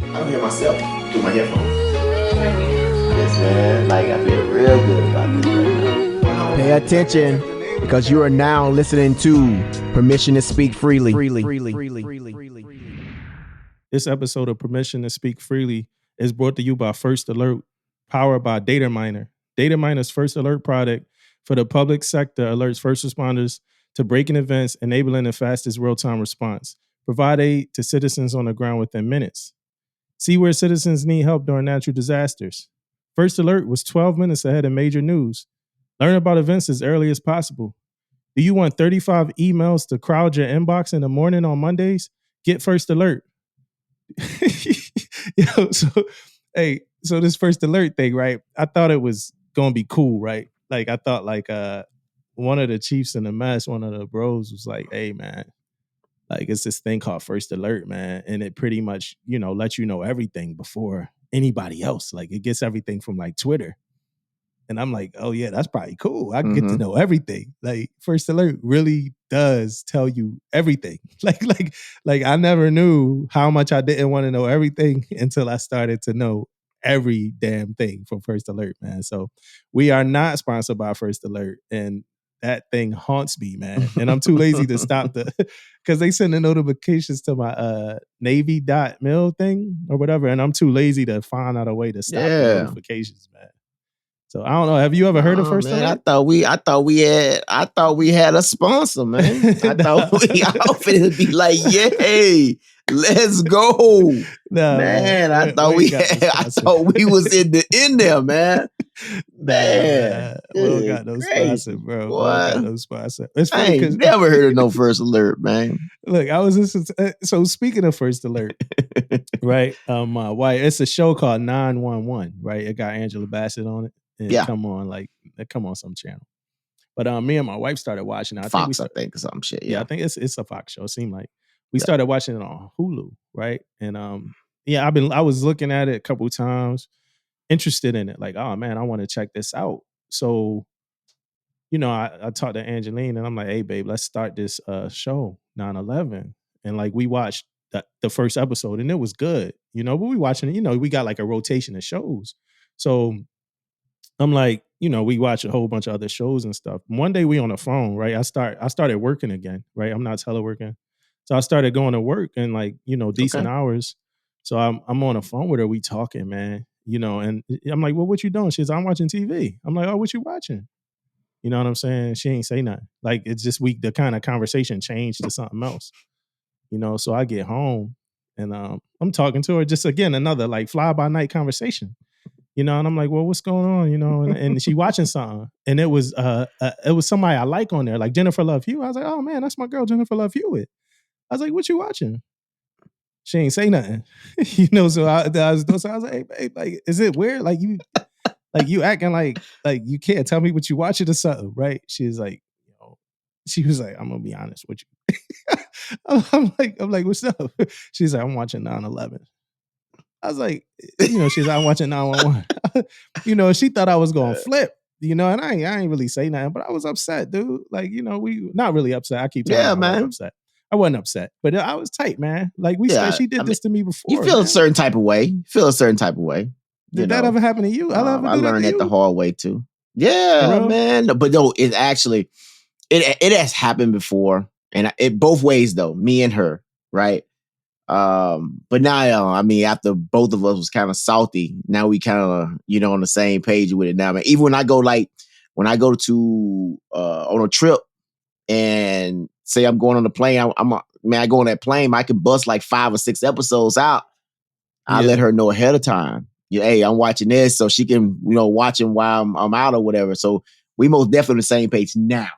I don't hear myself through my headphones. Yes, man. Like, I feel real good about this right now. Pay attention, because you are now listening to Permission to Speak Freely. This episode of Permission to Speak Freely is brought to you by First Alert, powered by DataMiner. DataMiner's First Alert product for the public sector alerts first responders to breaking events, enabling the fastest real-time response. Provide aid to citizens on the ground within minutes. See where citizens need help during natural disasters. First Alert was 12 minutes ahead of major news. Learn about events as early as possible. Do you want 35 emails to crowd your inbox in the morning on Mondays? Get First Alert. So this First Alert thing, right? I thought it was gonna be cool, right? Like I thought one of the chiefs in the mess, one of the bros was like, hey man, like it's this thing called First Alert, man. And it pretty much, lets you know everything before anybody else. Like it gets everything from like Twitter. And I'm like, oh yeah, that's probably cool. I get to know everything. Like First Alert really does tell you everything. Like I never knew how much I didn't want to know everything until I started to know every damn thing from First Alert, man. So we are not sponsored by First Alert, and that thing haunts me, man. And I'm too lazy to stop because they send the notifications to my Navy.mil thing or whatever, and I'm too lazy to find out a way to stop the notifications, man. So I don't know. Have you ever heard of First Alert? I thought we had a sponsor, man. I thought it would be like, yay, let's go. No, man, I thought we was in there, man. Man, we don't got no sponsor, bro. We don't got no sponsor. It's funny, I ain't never heard of no First Alert, man. Look, I was listening to, so speaking of First Alert, right? It's a show called 911, right? It got Angela Bassett on it. And come on some channel. But me and my wife started watching it. I think some shit. Yeah, I think it's a Fox show. It seemed like we started watching it on Hulu, right? And I was looking at it a couple of times, interested in it. Like, oh man, I want to check this out. So, I talked to Angeline and I'm like, hey babe, let's start this show 9/11. And like we watched the first episode and it was good, but we watching it. We got like a rotation of shows, so. I'm like, we watch a whole bunch of other shows and stuff. One day we on the phone, right? I started working again, right? I'm not teleworking. So I started going to work and decent hours. So I'm on the phone with her. We talking, man, and I'm like, well, what you doing? She's, I'm watching TV. I'm like, oh, what you watching? You know what I'm saying? She ain't say nothing. Like it's just the kind of conversation changed to something else, so I get home and I'm talking to her, just again, another like fly by night conversation. And I'm like, well, what's going on? And she watching something. And it was somebody I like on there, like Jennifer Love Hewitt. I was like, oh man, that's my girl, Jennifer Love Hewitt. I was like, what you watching? She ain't say nothing. So I was like, hey, babe, like, is it weird? Like you acting like you can't tell me what you watching or something, right? She was like, I'm gonna be honest with you. I'm like, what's up? She's like, I'm watching 9/11. I was like, she's like, I'm watching 911. She thought I was going to flip, and I ain't really say nothing, but I was upset, dude. Like, we not really upset. I keep telling her I was upset. I wasn't upset, but I was tight, man. Like she did this to me before. You feel a certain type of way. Did that ever happen to you? I learned that the hard way too. Yeah, man. But no, it actually, it has happened before. And it both ways though, me and her, right? But now, after both of us was kind of salty, now we kind of, on the same page with it now, man. Even when I go to, on a trip and say I'm going on the plane, I go on that plane, I can bust like 5 or 6 episodes out. I let her know ahead of time. Hey, I'm watching this so she can, watching while I'm out or whatever. So we most definitely on the same page now,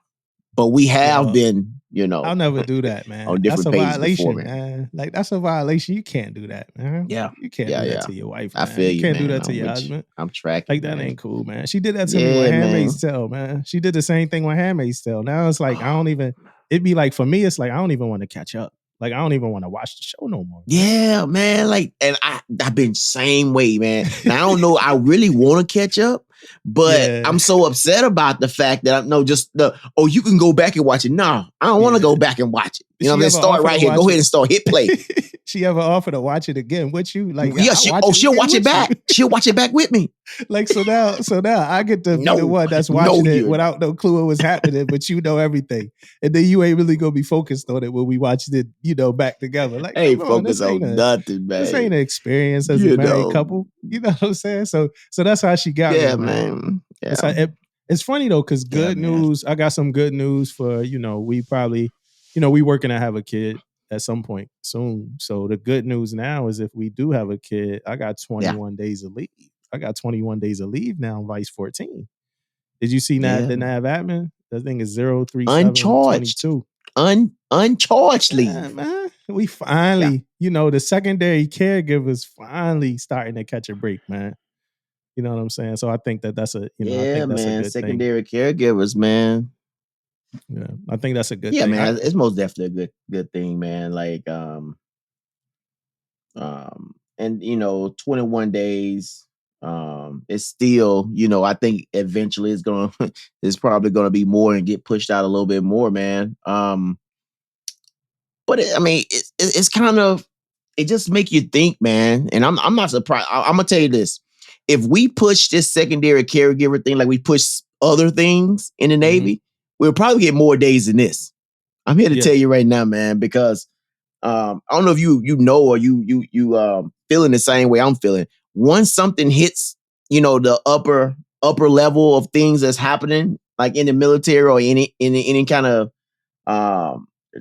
but we have been, I'll never do that, man. On different that's a pages violation, before, man. Like that's a violation. You can't do that, man. Yeah, you can't do that to your wife. Man. I feel you can't man. do that to your husband. I'm tracking. Like that ain't cool, man. She did that to me with Handmaid's Tale, man. She did the same thing with Handmaid's Tale. Now it's like it'd be like for me, it's like I don't even want to catch up. Like I don't even want to watch the show no more. Yeah, man. Like, and I've been same way, man. Now I don't know. I really want to catch up, but I'm so upset about the fact that you can go back and watch it. No, I don't want to go back and watch it. You know what I'm saying? Start right here. Go ahead and start. Hit play. She ever offered to watch it again with you? Like, yeah, she'll watch it back. She'll watch it back with me. Like, so now I get to be the one that's watching it without no clue what was happening, but you know everything. And then you ain't really gonna be focused on it when we watched it, back together. Like, ain't focused on nothing, man. This ain't an experience as a married couple. You know what I'm saying? So that's how she got me, man. Yeah. It's funny though, because good news. I got some good news for we probably, we working to have a kid at some point soon. So the good news now is if we do have a kid, I got 21 days of leave. I got 21 days of leave now, vice 14. Did you see the NAVADMIN? That thing is 03722. Uncharged leave. Yeah, man. We finally, the secondary caregivers finally starting to catch a break, man. You know what I'm saying? So I think that's a, I think that's a good secondary caregivers, man. Yeah, I think that's a good thing. Yeah, man, it's most definitely a good thing, man. Like, and 21 days, it's still, I think eventually it's probably gonna be more and get pushed out a little bit more, man. But it's kind of, it just make you think, man. And I'm not surprised. I'm gonna tell you this: if we push this secondary caregiver thing like we push other things in the Navy, we'll probably get more days than this. I'm here to tell you right now, man, because I don't know if you know or you feeling the same way I'm feeling. Once something hits, the upper level of things that's happening, like in the military or any kind of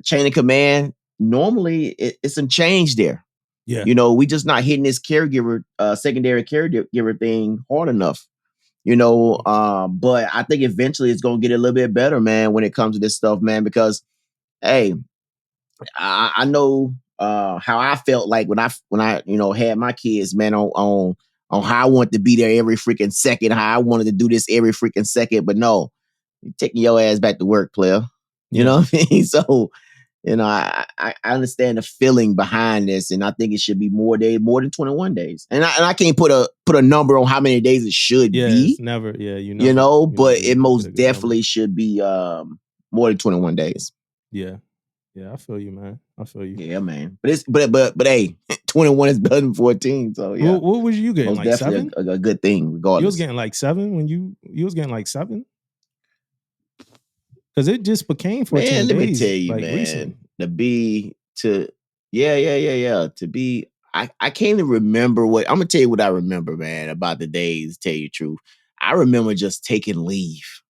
chain of command, normally it's some change there. Yeah. We just not hitting this caregiver, secondary caregiver thing hard enough. But I think eventually it's gonna get a little bit better, man, when it comes to this stuff, man, because hey, I know how I felt like when I had my kids, man, on how I wanted to be there every freaking second, how I wanted to do this every freaking second, but no, you're taking your ass back to work, player. You know what I mean? So, I understand the feeling behind this, and I think it should be more than 21 days. And I can't put a number on how many days it should be. It's never, but it most definitely should be more than 21 days. Yeah. Yeah, I feel you, man. I feel you. Yeah, man. But hey, 21 is better than 14. So yeah. What was you getting? Most like definitely 7? A good thing, regardless. You was getting like 7 when you was getting like 7? Because it just became 14 days. Man, let me tell you, like, man. recently. To be To be, I can't even remember what I'm gonna tell you what I remember, man, about the days. Tell you the truth, I remember just taking leave.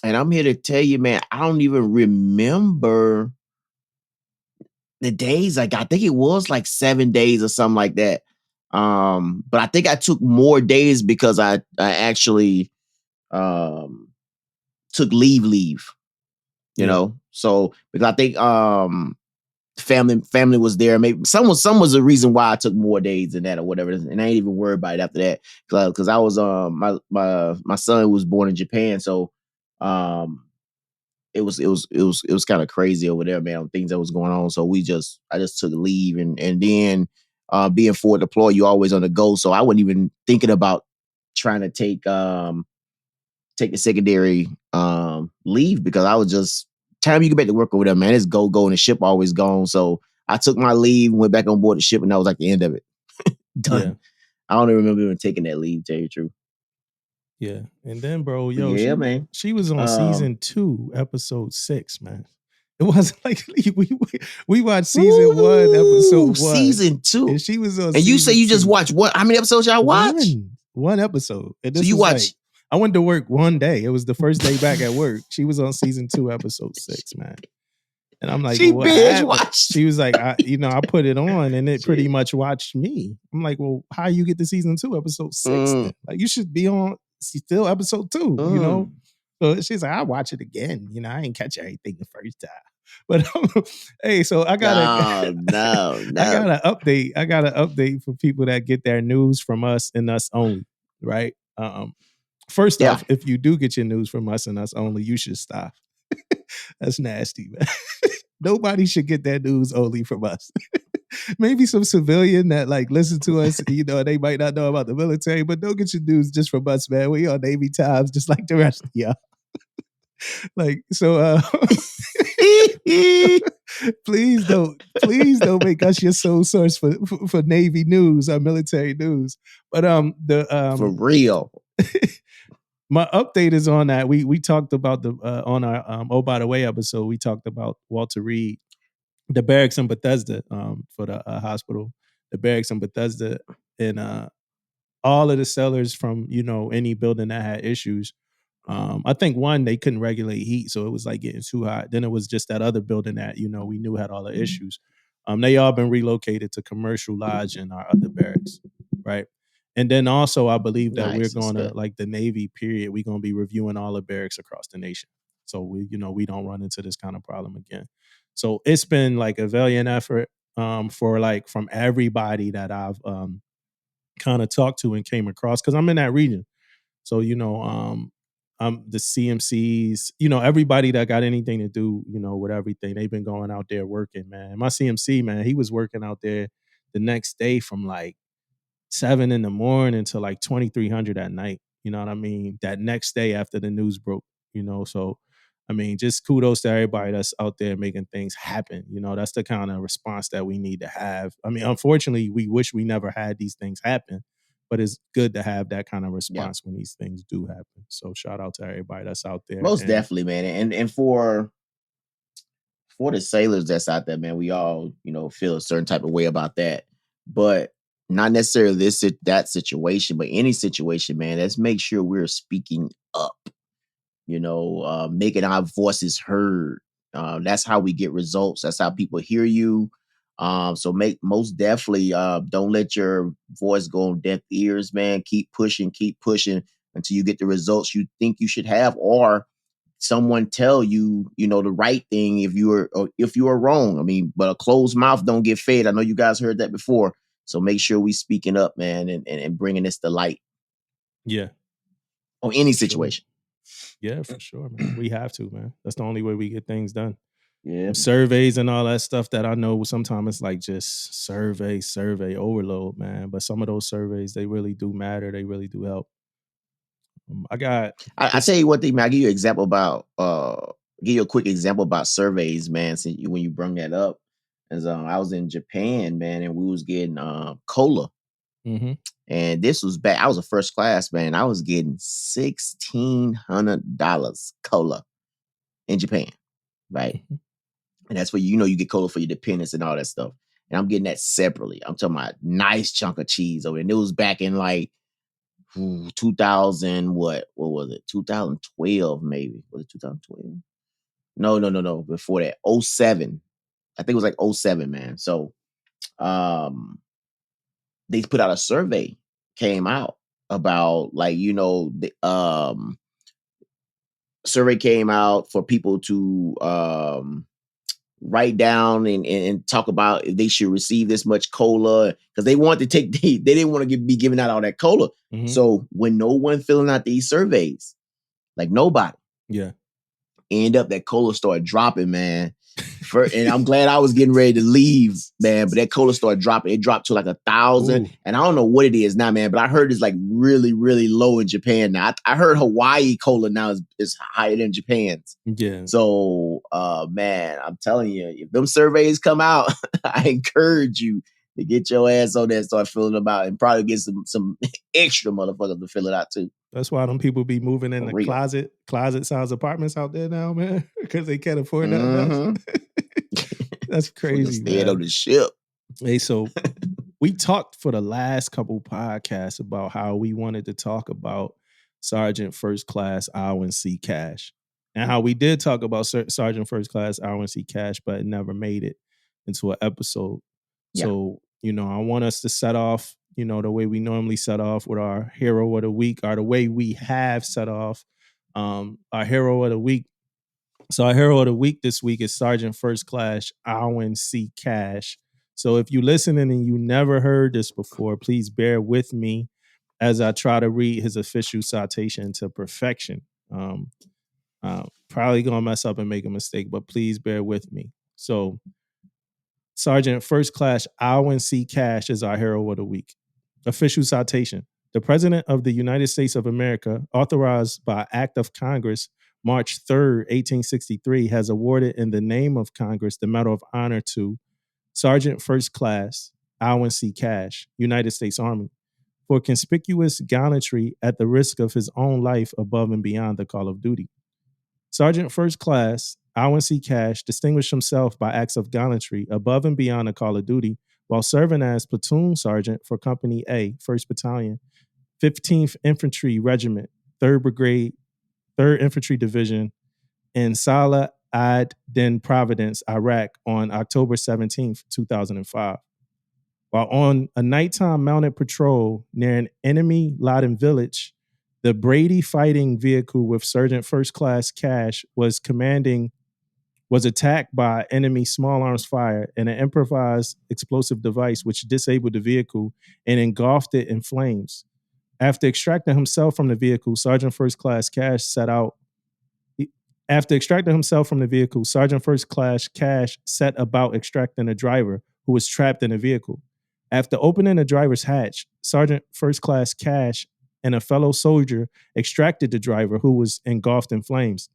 And I'm here to tell you, man, I don't even remember the days. Like, I think it was like 7 days or something like that. But I think I took more days because I actually took leave. So because I think family was there. Maybe some was the reason why I took more days than that or whatever. And I ain't even worried about it after that because I was my son was born in Japan, so it was kind of crazy over there, man, on things that was going on. So I just took leave and then being forward deployed, you always on the go. So I wasn't even thinking about trying to take the secondary leave because I was just time you get back to work over there, man. It's go and the ship always gone. So I took my leave, went back on board the ship, and that was like the end of it. Done. Yeah. I don't even remember even taking that leave, to tell you the truth. Yeah. And then, bro, man. She was on season 2, episode 6, man. It wasn't like we watched season 1, episode 1. Season 2. And she was on And you say you just watched what? How many episodes y'all watch? One episode. And this so you watch. I went to work one day. It was the first day back at work. She was on season 2, episode 6, man. And I'm like, she what binge watched. She was like, I put it on and it pretty much watched me. I'm like, well, how you get to season 2, episode 6? Then? Like, you should be on still episode 2, So she's like, I'll watch it again. I ain't catch everything the first time. But hey, so I got no. I got an update. I got an update for people that get their news from us and us only, right? First off, if you do get your news from us and us only, you should stop. That's nasty, man. Nobody should get their news only from us. Maybe some civilian that like listen to us, they might not know about the military, but don't get your news just from us, man. We on Navy Times just like the rest of y'all. Like, so please don't make us your sole source for Navy news or military news. But for real. My update is on that. We talked about the on our Oh By the Way episode, we talked about Walter Reed, the barracks in Bethesda, for the hospital, the barracks in Bethesda, and all of the sellers from any building that had issues. I think one, they couldn't regulate heat, so it was like getting too hot. Then it was just that other building that we knew had all the issues. They all been relocated to commercial lodge in our other barracks, right? And then also, I believe that we're going to, like the Navy period, we're going to be reviewing all the barracks across the nation, so we don't run into this kind of problem again. So it's been like a valiant effort for like from everybody that I've kind of talked to and came across, because I'm in that region. So the CMCs, everybody that got anything to do, with everything, they've been going out there working, man. My CMC, man, he was working out there the next day from like 7 a.m. to like 2300 at night. You know what I mean? That next day after the news broke, so I mean, just kudos to everybody that's out there making things happen. That's the kind of response that we need to have. I mean, unfortunately, we wish we never had these things happen, but it's good to have that kind of response when these things do happen. So shout out to everybody that's out there. Most definitely, man. And for the sailors that's out there, man, we all, feel a certain type of way about that. But not necessarily that situation, but any situation, man, let's make sure we're speaking up, making our voices heard. That's how we get results. That's how people hear you. So most definitely don't let your voice go on deaf ears, man. Keep pushing until you get the results you think you should have, or someone tell you, the right thing if you are wrong. I mean, but a closed mouth don't get fed. I know you guys heard that before. So make sure we speaking up, man, and bringing this to light. Yeah. On any situation. Sure. Yeah, for sure, man. We have to, man. That's the only way we get things done. Yeah. Surveys and all that stuff that I know sometimes it's like just survey overload, man. But some of those surveys, they really do matter. They really do help. I tell you one thing, man. I'll give you an example about give you a quick example about surveys, man. Since when you bring that up, as I was in Japan, man, and we was getting cola, and this was back. I was a first class, man. I was getting $1,600 cola in Japan, right? And that's where you get cola for your dependents and all that stuff. And I'm getting that separately. I'm talking about nice chunk of cheese over, and it was back in like 2000, what was it? 2012, maybe. Was it 2012? No. Before that, 07. I think it was like 07, man. So they put out a survey, came out about like, the survey came out for people to write down and talk about if they should receive this much cola, because they want to take they didn't want to be giving out all that cola. So when no one filling out these surveys, like nobody, end up that cola started dropping, man. And I'm glad I was getting ready to leave, man. But that cola started dropping. It dropped to like 1,000, and I don't know what it is now, man. But I heard it's like really, really low in Japan now. I heard Hawaii cola now is higher than Japan's. Yeah. So, man, I'm telling you, if them surveys come out, I encourage you to get your ass on there and start filling them out, and probably get some extra motherfuckers to fill it out too. That's why them people be moving in the closet size apartments out there now, man, because they can't afford that. That's crazy, man. On the ship. Hey, so we talked for the last couple podcasts about how we wanted to talk about Sergeant First Class Alwyn C. Cashe, and how we did talk about Sergeant First Class Alwyn C. Cashe, but it never made it into an episode. Yeah. So, I want us to set off, the way we normally set off with our hero of the week, or the way we have set off our hero of the week. So our hero of the week this week is Sergeant First Class Alwyn C. Cashe. So if you're listening and you never heard this before, please bear with me as I try to read his official citation to perfection. Probably gonna mess up and make a mistake, but please bear with me. So Sergeant First Class Alwyn C. Cashe is our hero of the week. Official citation. The President of the United States of America, authorized by Act of Congress, March 3rd, 1863, has awarded in the name of Congress the Medal of Honor to Sergeant First Class Alwyn C. Cashe, United States Army, for conspicuous gallantry at the risk of his own life above and beyond the call of duty. Sergeant First Class Alwyn C. Cashe distinguished himself by acts of gallantry above and beyond the call of duty while serving as platoon sergeant for Company A, 1st Battalion, 15th Infantry Regiment, 3rd Brigade, 3rd Infantry Division in Salah ad-Din Providence, Iraq on October 17th, 2005. While on a nighttime mounted patrol near an enemy-laden village, the Brady fighting vehicle with Sergeant First Class Cashe was attacked by enemy small arms fire and an improvised explosive device which disabled the vehicle and engulfed it in flames. After extracting himself from the vehicle, Sergeant First Class Cashe set about extracting the driver who was trapped in the vehicle. After opening the driver's hatch, Sergeant First Class Cashe and a fellow soldier extracted the driver who was engulfed in flames.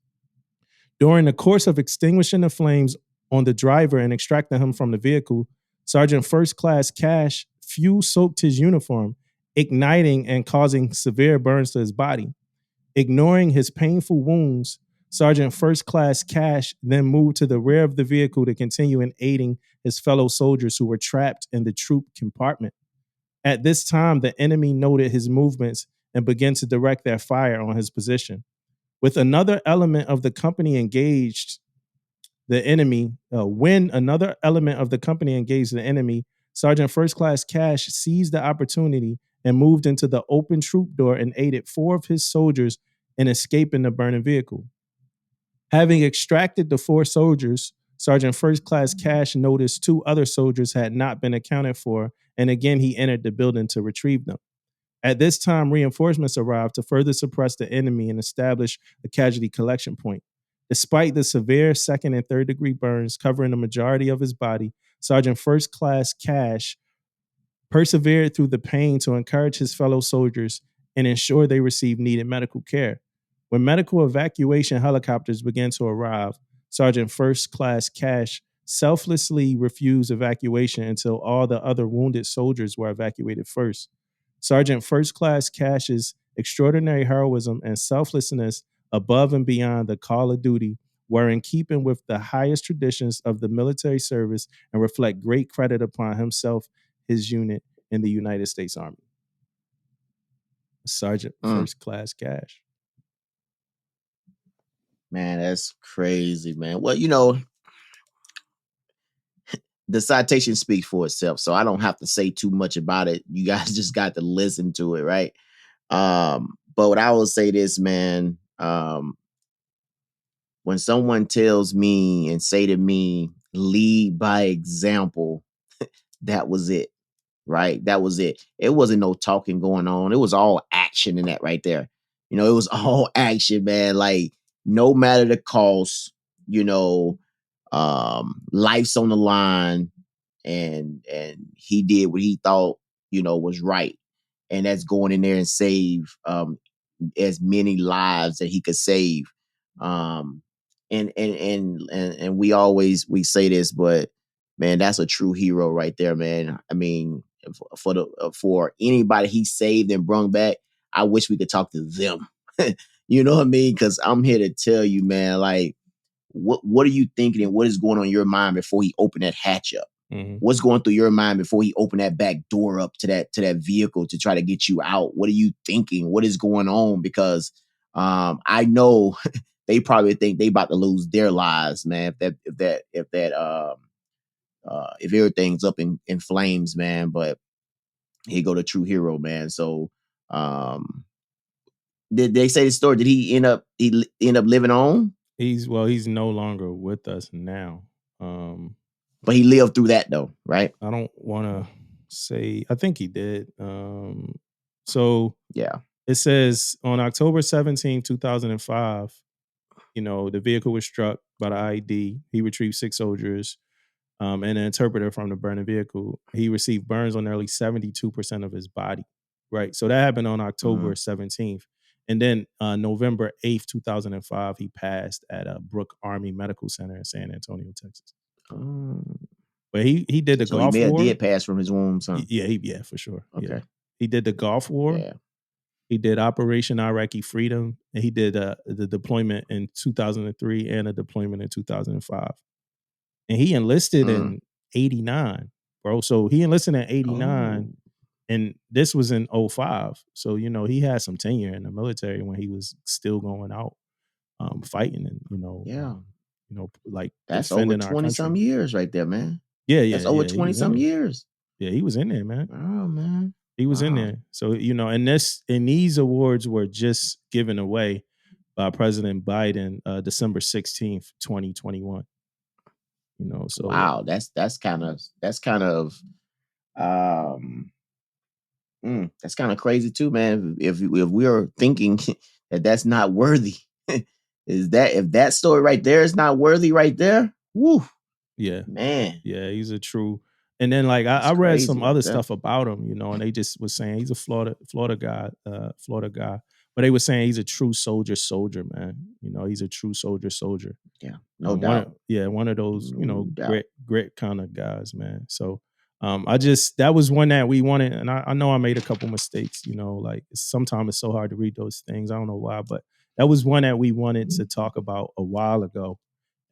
During the course of extinguishing the flames on the driver and extracting him from the vehicle, Sergeant First Class Cashe fuel-soaked his uniform, igniting and causing severe burns to his body. Ignoring his painful wounds, Sergeant First Class Cashe then moved to the rear of the vehicle to continue in aiding his fellow soldiers who were trapped in the troop compartment. At this time, the enemy noted his movements and began to direct their fire on his position. With another element of the company engaged the enemy, Sergeant First Class Cashe seized the opportunity and moved into the open troop door and aided 4 of his soldiers in escaping the burning vehicle. Having extracted the 4 soldiers, Sergeant First Class Cashe noticed 2 other soldiers had not been accounted for, and again he entered the building to retrieve them. At this time, reinforcements arrived to further suppress the enemy and establish a casualty collection point. Despite the severe 2nd and 3rd degree burns covering the majority of his body, Sergeant First Class Cashe persevered through the pain to encourage his fellow soldiers and ensure they received needed medical care. When medical evacuation helicopters began to arrive, Sergeant First Class Cashe selflessly refused evacuation until all the other wounded soldiers were evacuated first. Sergeant First Class Cashe's extraordinary heroism and selflessness above and beyond the call of duty were in keeping with the highest traditions of the military service and reflect great credit upon himself, his unit, and the United States Army. Sergeant First Class Cashe. Man, that's crazy, man. Well, the citation speaks for itself, so I don't have to say too much about it. You guys just got to listen to it, right? But what I will say this, man, when someone tells me and say to me, lead by example, that was it, right? That was it. It wasn't no talking going on. It was all action in that right there. It was all action, man. Like, no matter the cost, life's on the line, and he did what he thought, was right. And that's going in there and save as many lives that he could save. And we say this, but man, that's a true hero right there, man. I mean, for anybody he saved and brung back, I wish we could talk to them. You know what I mean? Because I'm here to tell you, man, like, what are you thinking and what is going on in your mind before he opened that hatch up? Mm-hmm. What's going through your mind before he opened that back door up to that vehicle to try to get you out? What are you thinking? What is going on? Because I know they probably think they about to lose their lives, man. If everything's up in flames, man. But here go the true hero, man. So did they say the story? Did he end up living on? He's no longer with us now. But he lived through that though, right? I don't want to say, I think he did. So yeah, it says on October 17, 2005, the vehicle was struck by the IED. He retrieved 6 soldiers and an interpreter from the burning vehicle. He received burns on nearly 72% of his body. Right. So that happened on October 17th. And then November 8th, 2005, he passed at Brooke Army Medical Center in San Antonio, Texas. But he did the So Gulf he War. did pass from his wounds, huh? Yeah, for sure. Okay. Yeah. He did the Gulf War. Yeah. He did Operation Iraqi Freedom, and he did the deployment in 2003 and a deployment in 2005. And he enlisted in 89, bro. So he enlisted in 89, and this was in 05. So, you know, he had some tenure in the military when he was still going out fighting and, like that's over defending our 20 some country. years right there, man. Yeah. That's over 20 some years. Yeah, he was in there, man. Oh, man. He was in there. So, you know, and these awards were just given away by President Biden December 16th, 2021. You know, so wow, that's kind of that's kind of crazy too, man. If we are thinking that that's not worthy, if that story right there is not worthy right there, woo. Yeah, man. Yeah, he's a true. And then like I read some other stuff about him, you know, and they just was saying he's a Florida guy. But they were saying he's a true soldier, man. You know, he's a true soldier. Yeah, no doubt. One of those, you know, grit kind of guys, man. So that was one that we wanted, and I know I made a couple mistakes, you know, like sometimes it's so hard to read those things. I don't know why, but that was one that we wanted to talk about a while ago.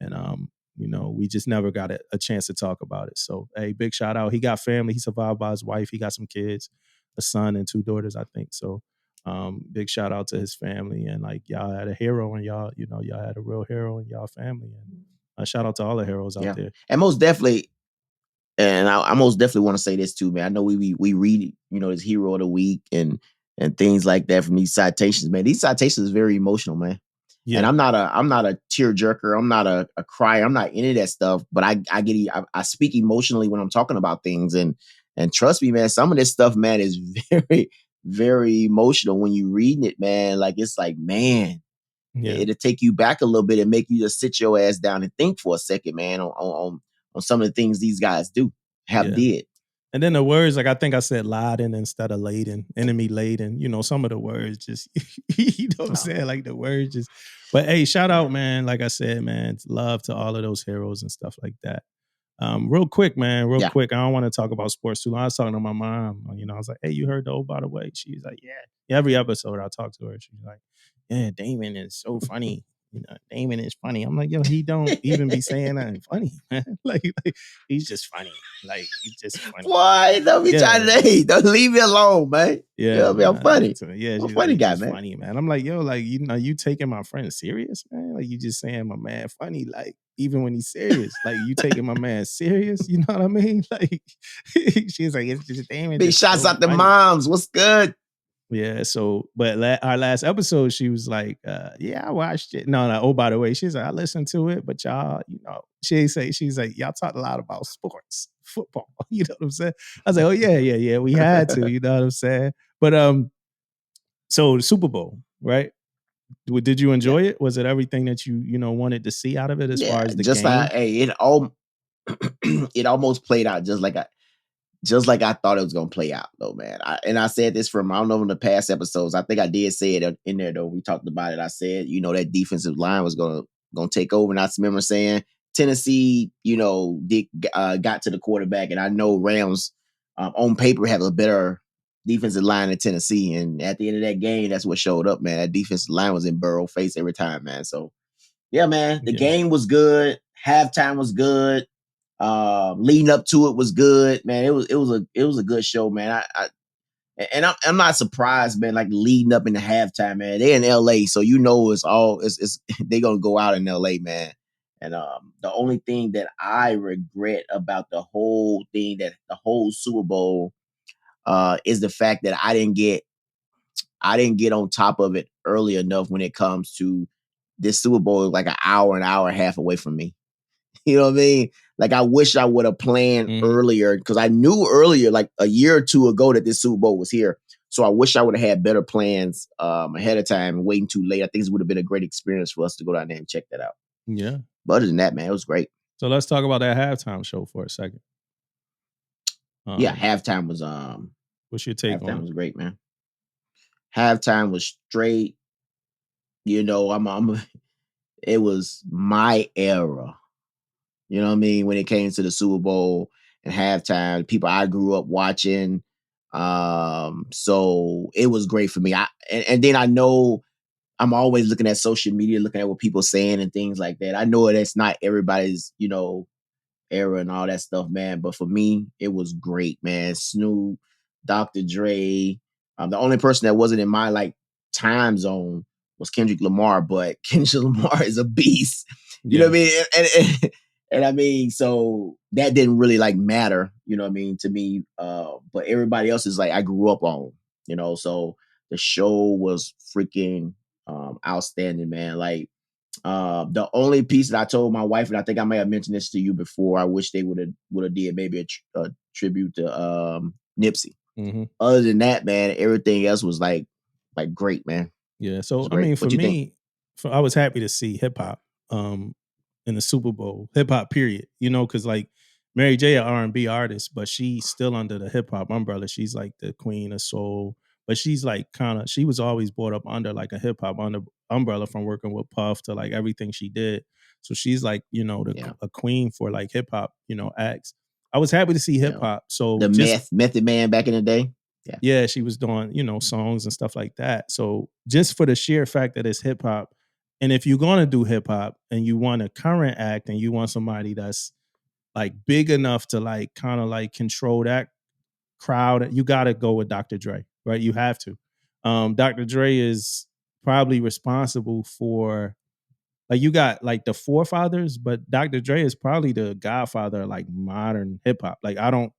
And you know, we just never got a chance to talk about it. So, hey, big shout out. He got family. He survived by his wife. He got some kids, a son and 2 daughters, I think. So, big shout out to his family. And like, y'all had a hero, and y'all had a real hero in y'all family. And shout out to all the heroes out there. And most definitely, and I most definitely want to say this too, man. I know we read, you know, this hero of the week and things like that from these citations, man. These citations is very emotional, man. Yeah. And I'm not a tearjerker. I'm not a crier. I'm not any of that stuff. But I speak emotionally when I'm talking about things. And trust me, man, some of this stuff, man, is very, very emotional when you reading it, man. Like, it's like, man, it'll take you back a little bit and make you just sit your ass down and think for a second, man, on some of the things these guys did. And then the words, like I think I said laden instead of laden, enemy laden. You know, some of the words just, you know what I'm saying? Like the words just, but hey, shout out, man. Like I said, man, love to all of those heroes and stuff like that. Real quick, man, quick. I don't want to talk about sports too long. I was talking to my mom, you know, I was like, hey, you heard the by the way? She's like, yeah. Every episode I talk to her, she's like, yeah, Damon is so funny. You know, Damon is funny. I'm like, yo, he don't even be saying that funny, man. like he's just funny. Like, he's just funny. Why? Don't be trying to hate. Don't leave me alone, man. Yeah, man, I'm funny. Yeah, I'm a funny guy, man. Funny, man. I'm like, yo, like, you know, you taking my friend serious, man? Like, you just saying my man funny, like, even when he's serious. Like, you taking my man serious? You know what I mean? Like, she's like, it's just Damon. Big shots out the moms. What's good? Yeah, so, but our last episode, she was like, yeah, I watched it. No, oh, by the way, she's like, I listened to it, but y'all, you know, she's like, y'all talked a lot about sports, football, you know what I'm saying? I was like, oh, yeah, we had to, you know what I'm saying? But, so the Super Bowl, right? Did you enjoy it? Was it everything that you know, wanted to see out of it as far as the just game? Like, hey, it almost played out just like I thought it was gonna play out, though, man. I said this from, I don't know, in the past episodes. I think I did say it in there, though. We talked about it. I said, you know, that defensive line was gonna take over. And I remember saying Tennessee, you know, got to the quarterback, and I know Rams on paper have a better defensive line than Tennessee. And at the end of that game, that's what showed up, man. That defensive line was in Burrow face every time, man. So yeah, man, the game was good. Halftime was good. Leading up to it was good, man. It was a good show, man. I'm not surprised, man. Like, leading up in the halftime, man. They're in LA, so you know it's they're gonna go out in LA, man. And the only thing that I regret about the whole Super Bowl is the fact that I didn't get on top of it early enough when it comes to this Super Bowl. Like an hour and a half away from me. You know what I mean? Like, I wish I would have planned earlier, because I knew earlier, like a year or two ago, that this Super Bowl was here. So I wish I would have had better plans ahead of time and waiting too late. I think it would have been a great experience for us to go down there and check that out. Yeah. But other than that, man, it was great. So let's talk about that halftime show for a second. Halftime was what's your take on it? Halftime was great, man. Halftime was straight you know, it was my era. You know what I mean? When it came to the Super Bowl and halftime, people I grew up watching. So it was great for me. And then I know I'm always looking at social media, looking at what people saying and things like that. I know that's not everybody's, era and all that stuff, man. But for me, it was great, man. Snoop, Dr. Dre. The only person that wasn't in my like time zone was Kendrick Lamar, but Kendrick Lamar is a beast. You know what I mean? And I mean, so that didn't really like matter, you know what I mean, to me. But everybody else is like I grew up on, so the show was freaking outstanding, man. Like the only piece that I told my wife, and I think I may have mentioned this to you before, I wish they would have did maybe a tribute to Nipsey. Mm-hmm. Other than that, man, everything else was like great, man. Yeah. So I mean, for me, I was happy to see hip hop in the Super Bowl, hip hop period. Because like Mary J, an R&B artist, but she's still under the hip hop umbrella. She's like the queen of soul, but she's like she was always brought up under like a hip hop umbrella from working with Puff to like everything she did. So she's like, a queen for like hip hop, acts. I was happy to see hip hop. So the Method Man back in the day. Yeah, she was doing, songs and stuff like that. So just for the sheer fact that it's hip hop, and if you're gonna do hip hop and you want a current act and you want somebody that's like big enough to like kind of like control that crowd, you gotta go with Dr. Dre, right? You have to. Dr. Dre is probably responsible for like you got like the forefathers, but Dr. Dre is probably the godfather of like modern hip hop. Like I don't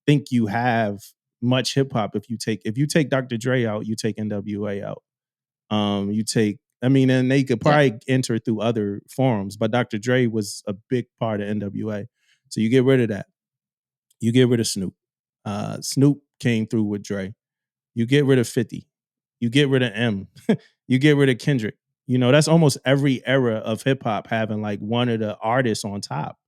think you have much hip hop if you take Dr. Dre out, you take NWA out. And they could probably enter through other forums, but Dr. Dre was a big part of NWA. So you get rid of that. You get rid of Snoop. Snoop came through with Dre. You get rid of 50. You get rid of M. You get rid of Kendrick. That's almost every era of hip hop having like one of the artists on top.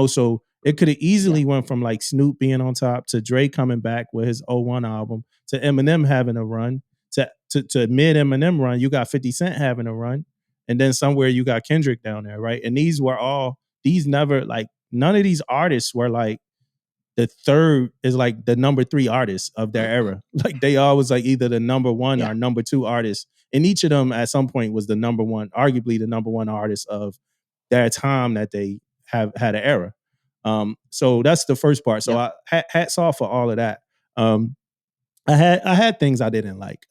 So it could have easily went from like Snoop being on top to Dre coming back with his 01 album to Eminem having a run to mid Eminem run. You got 50 Cent having a run, and then somewhere you got Kendrick down there, right? And none of these artists were like the third is like the number 3 artists of their era. Like they always like either the number 1 or number 2 artists, and each of them at some point was the number 1, arguably the number 1 artist of their time that they have had an era. So that's the first part. So I hats off for all of that. I had things I didn't like.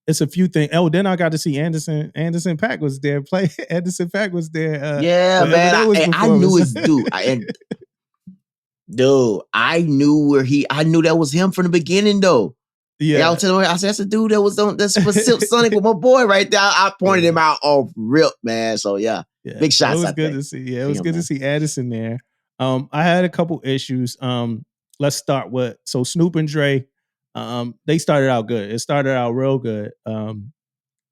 It's a few things. Oh, then I got to see Anderson. Anderson .Paak was there. Anderson .Paak was there. Man, I knew his dude. Dude, I knew I knew that was him from the beginning, though. Yeah, I was telling her, I said, that's the dude that was on that's for Silk Sonic with my boy right there. I pointed him out off rip, man. So big shots. It was good to see. Yeah, it was good to see Addison there. I had a couple issues. Let's start with Snoop and Dre. They started out good. It started out real good.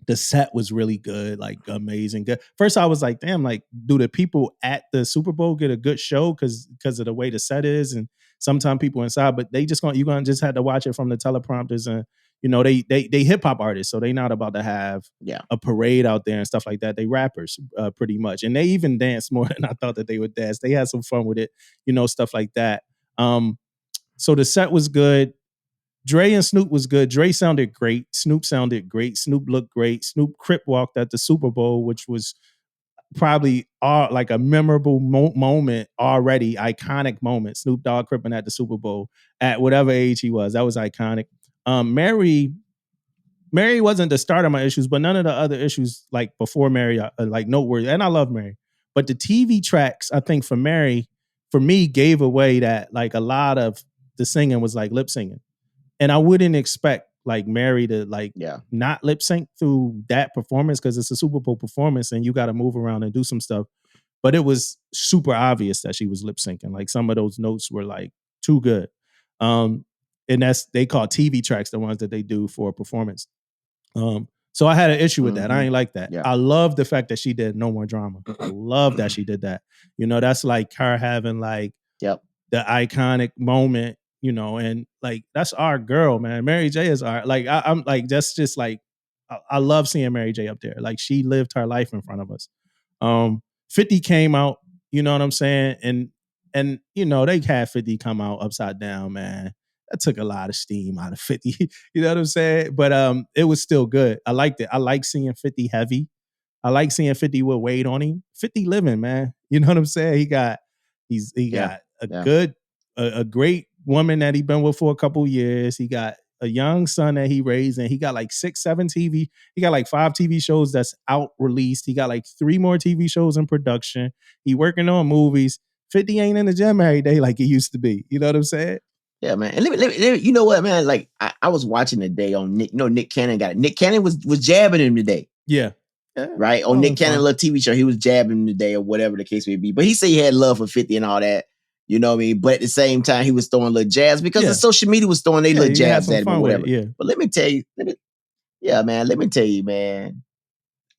The set was really good, like amazing. Good. First, I was like, damn, like, do the people at the Super Bowl get a good show because of the way the set is? And sometimes people inside, but you're gonna just have to watch it from the teleprompters, and they hip hop artists, so they not about to have a parade out there and stuff like that. They rappers pretty much, and they even dance more than I thought that they would dance. They had some fun with it, stuff like that. So the set was good. Dre and Snoop was good. Dre sounded great. Snoop sounded great. Snoop looked great. Snoop crip walked at the Super Bowl, which was probably like a memorable moment already, iconic moment. Snoop Dogg cripping at the Super Bowl at whatever age he was. That was iconic. Mary wasn't the start of my issues, but none of the other issues like before Mary are like noteworthy. And I love Mary. But the TV tracks, I think for Mary, for me, gave away that like a lot of the singing was like lip singing. And I wouldn't expect like Mary to not lip sync through that performance because it's a Super Bowl performance and you got to move around and do some stuff. But it was super obvious that she was lip syncing. Like some of those notes were like too good. And they call TV tracks the ones that they do for a performance. So I had an issue with that. I ain't like that. Yeah. I love the fact that she did No More Drama. I love that she did that. That's like her having like the iconic moment. And like that's our girl, man. Mary J is our I'm like that's just like I love seeing Mary J up there. Like she lived her life in front of us. 50 came out, you know what I'm saying? And you know, they had 50 come out upside down, man. That took a lot of steam out of 50. You know what I'm saying? But it was still good. I liked it. I like seeing 50 heavy. I like seeing 50 with weight on him. 50 living, man. You know what I'm saying? He got a great woman that he been with for a couple years. He got a young son that he raised, and he got like 6, 7 TV. He got like 5 TV shows that's out released. He got like 3 more TV shows in production. He working on movies. 50 ain't in the gym every day like he used to be. You know what I'm saying? Yeah, man. And let me, you know what, man? Like I was watching today on Nick. You know, Nick Cannon got it. Nick Cannon was jabbing him today. Yeah. Right? On Nick Cannon little TV show, he was jabbing him today or whatever the case may be. But he said he had love for 50 and all that. You know what I mean? But at the same time, he was throwing little jabs because the social media was throwing their little jabs at him or whatever. But let me tell you, let me tell you, man.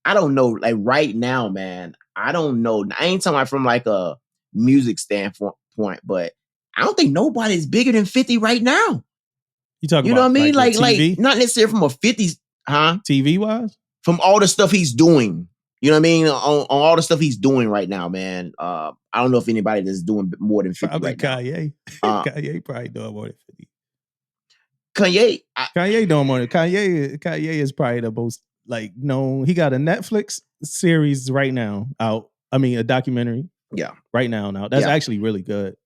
I don't know. Like right now, man, I don't know. I ain't talking about from like a music standpoint, but I don't think nobody's bigger than 50 right now. You talking know about what I mean? like like not necessarily from a 50s, huh? TV wise? From all the stuff he's doing. You know what I mean? On all the stuff he's doing right now, man. I don't know if anybody that's doing more than 50 probably right Kanye. now. Kanye probably doing more than 50. Kanye doing more than Kanye is probably the most like known. He got a Netflix series right now out. I mean, a documentary. Yeah. Right now. That's actually really good.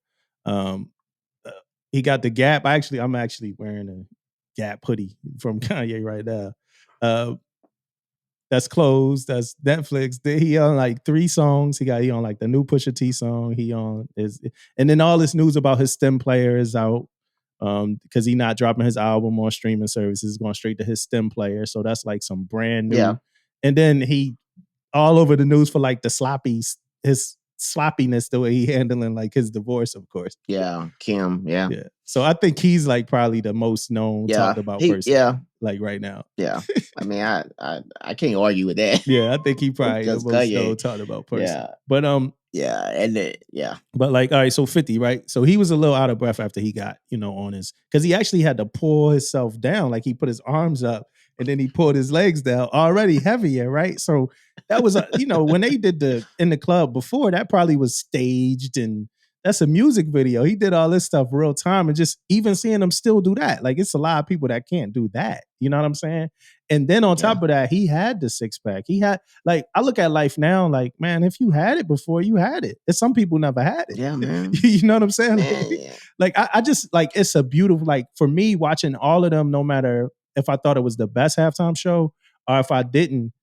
He got the Gap. I'm actually wearing a Gap hoodie from Kanye right now. That's closed. That's Netflix. He on like 3 songs. He on like the new Pusha T song. And then all this news about his stem player is out because he's not dropping his album on streaming services. It's going straight to his stem player. So that's like some brand new. Yeah. And then he all over the news for like his sloppiness, the way he handling like his divorce, of course. Yeah, Kim. Yeah. So I think he's like probably the most known talked about person. Yeah. Like right now. Yeah. I mean, I can't argue with that. Yeah, I think he probably the most known talked about person. Yeah. But But like, all right, so 50, right? So he was a little out of breath after he got, on his, because he actually had to pull himself down. Like he put his arms up and then he pulled his legs down, already heavier, right? So that was, when they did in the club before, that probably was staged, and that's a music video. He did all this stuff real time, and just even seeing him still do that, like it's a lot of people that can't do that. You know what I'm saying? And then on top of that, he had the 6-pack. He had, like, I look at life now, like, man, if you had it before, you had it. And some people never had it. Yeah, man. You know what I'm saying? Like, I just, like, it's a beautiful, like, for me, watching all of them, no matter if I thought it was the best halftime show or if I didn't,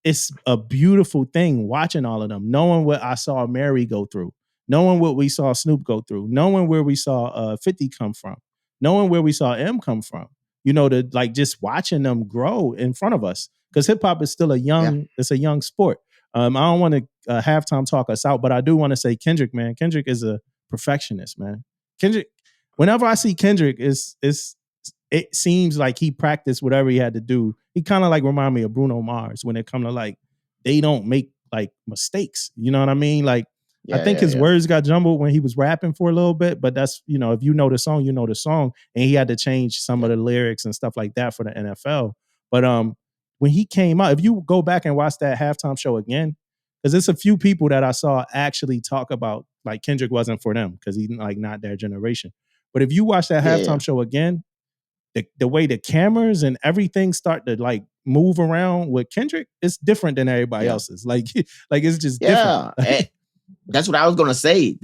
it's a beautiful thing watching all of them, knowing what I saw Mary go through, knowing what we saw Snoop go through, knowing where we saw 50 come from, knowing where we saw M come from. To like just watching them grow in front of us, because hip hop is still it's a young sport. I don't want to halftime talk us out, but I do want to say Kendrick, man. Kendrick is a perfectionist, man. Kendrick, whenever I see Kendrick, it seems like he practiced whatever he had to do. He kind of like remind me of Bruno Mars when it comes to like, they don't make like mistakes. You know what I mean? Like, I think his words got jumbled when he was rapping for a little bit, but that's, if you know the song, you know the song. And he had to change some of the lyrics and stuff like that for the NFL. But when he came out, if you go back and watch that halftime show again, because there's a few people that I saw actually talk about like Kendrick wasn't for them because he's like not their generation. But if you watch that halftime show again, the way the cameras and everything start to like move around with Kendrick, it's different than everybody else's. Like it's just different. That's what I was gonna say.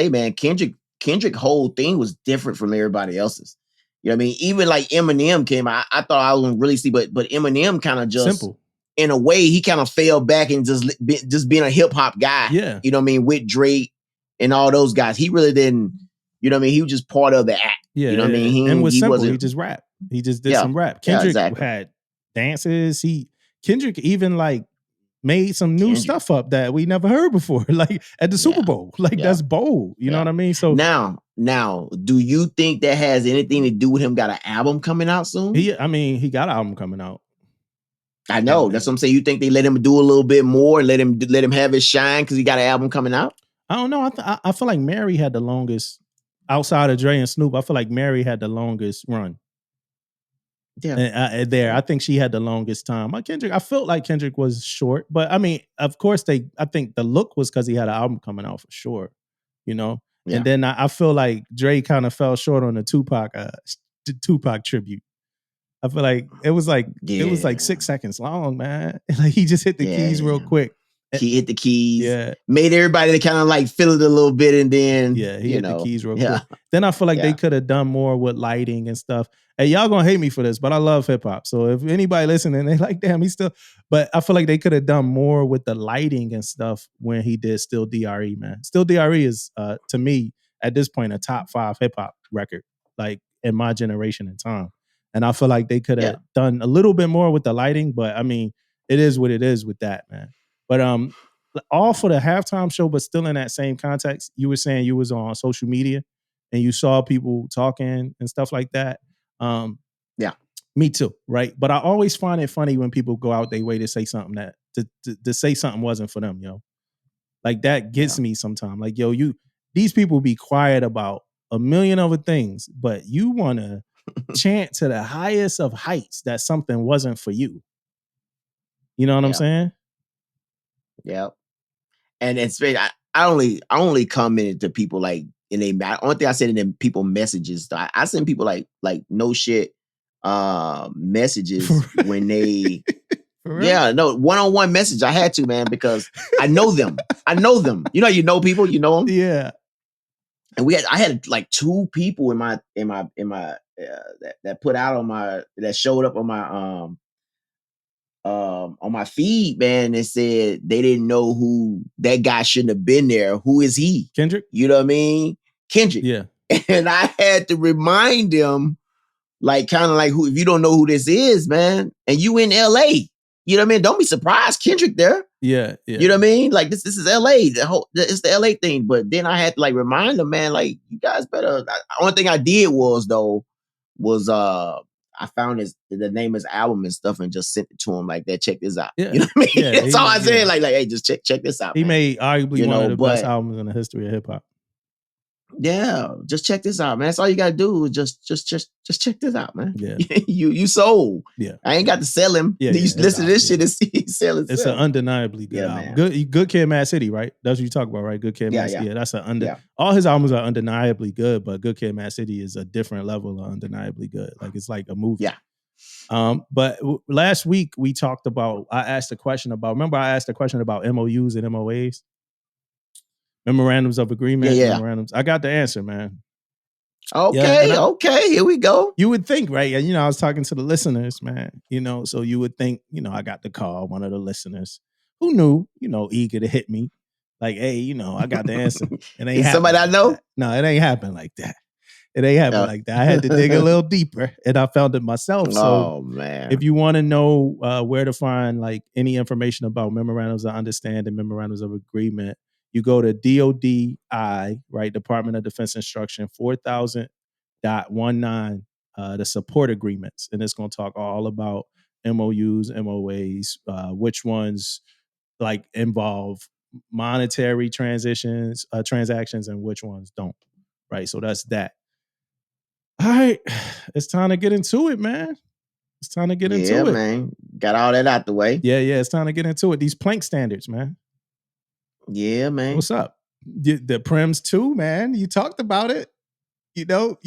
Man. Kendrick whole thing was different from everybody else's. You know what I mean? Even like Eminem came out. I thought I wouldn't really see, but Eminem kind of just simple. In a way, he kind of fell back and just being a hip hop guy. Yeah. You know what I mean? With Drake and all those guys. He really didn't, you know what I mean? He was just part of the act. Yeah. You know what I mean? He just rapped. He just did some rap. Kendrick had dances. Kendrick even like made some new stuff up that we never heard before, like at the Super Bowl. Like that's bold. You know what I mean? So now, do you think that has anything to do with him got an album coming out soon? He got an album coming out. I know. That's what I'm saying. You think they let him do a little bit more, let him have his shine because he got an album coming out? I don't know. I feel like Mary had the longest outside of Dre and Snoop. I feel like Mary had the longest run. Yeah. And I think she had the longest time. I felt like Kendrick was short, but I mean, of course, I think the look was because he had an album coming out for sure, you know. Yeah. And then I feel like Dre kind of fell short on the Tupac tribute. I feel like it was like 6 seconds long, man. Like he just hit the keys real quick. He hit the keys. Yeah. Made everybody kind of like feel it a little bit, and then he hit the keys real quick. Then I feel like they could have done more with lighting and stuff. Hey, y'all gonna hate me for this, but I love hip hop. So if anybody listening, they like, damn, he's still. But I feel like they could have done more with the lighting and stuff when he did Still DRE, man. Still DRE is to me at this point a top 5 hip hop record, like in my generation and time. And I feel like they could have done a little bit more with the lighting, but I mean, it is what it is with that, man. But all for the halftime show, but still in that same context, you were saying you was on social media and you saw people talking and stuff like that. Me too, right? But I always find it funny when people go out their way to say something that to say something wasn't for them, yo. Like that gets me sometimes. Like, yo, these people be quiet about a million other things, but you want to chant to the highest of heights that something wasn't for you. You know what I'm saying? Yeah. And it's I only commented to people like in they only thing I said in them people messages. I send people like no shit messages when they one-on-one message. I had to, man, because I know them. You know people, you know them. Yeah. And I had like 2 people in my that put out on my that showed up on my feed, man, and said they didn't know who that guy shouldn't have been there. Who is he? Kendrick? You know what I mean? Kendrick. Yeah. And I had to remind them, like, kind of like, who, if you don't know who this is, man, and you in LA, you know what I mean? Don't be surprised, Kendrick there. Yeah. You know what I mean? Like this is LA. It's the LA thing. But then I had to like remind them, man, like, you guys better. The only thing I did was I found the name of his album and stuff and just sent it to him like that. Check this out. Yeah. You know what I mean? Yeah, That's all I said. Like, hey, just check this out. He man. made arguably one of the best albums in the history of hip hop. Yeah, just check this out, man. That's all you gotta do is just check this out, man. Yeah. you sold. Yeah. I ain't got to sell him. You listen to this shit and see he selling. It's an undeniably good album. Good Kid, Mad City, right? That's what you talk about, right? Good Kid, Mad City. Yeah, that's all his albums are undeniably good, but Good Kid, Mad City is a different level of undeniably good. Like it's like a movie. Yeah. But last week we talked about. I asked a question about MOUs and MOAs. Memorandums of Agreement, memorandums. I got the answer, man. Okay, okay, here we go. You would think, right? And I was talking to the listeners, man. So you would think, I got the call, one of the listeners who knew, eager to hit me, like, hey, I got the answer. It ain't somebody I know. No, it ain't happened like that. It ain't happened like that. I had to dig a little deeper, and I found it myself. So, man, if you want to know where to find like any information about memorandums of understanding, memorandums of agreement, you go to DODI, right? Department of Defense Instruction 4000.19, the support agreements. And it's going to talk all about MOUs, MOAs, which ones like involve monetary transactions, and which ones don't, right? So that's that. All right. It's time to get into it, man. It's time to get into it. Yeah, man. Got all that out the way. Yeah. It's time to get into it. These plank standards, man. Yeah, man. What's up? The Prims too, man. You talked about it. You spoke.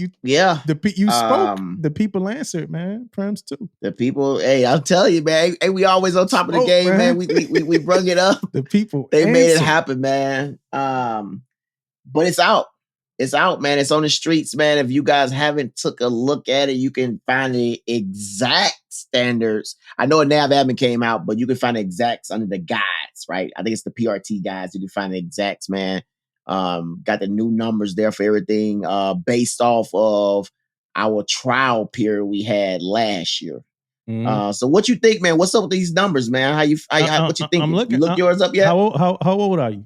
The people answered, man. Prims too. The people. Hey, I'll tell you, man. Hey, we always on top of the game, man. We brung it up. The people. They made it happen, man. But it's out. It's out, man. It's on the streets, man. If you guys haven't took a look at it, you can find the exact standards. I know a NAVADMIN came out, but you can find the exacts under the guides, right? I think it's the PRT guides. You can find the exacts, man. Got the new numbers there for everything, based off of our trial period we had last year. So what you think, man? What's up with these numbers, man? What you think? You look yours up yet? How old are you?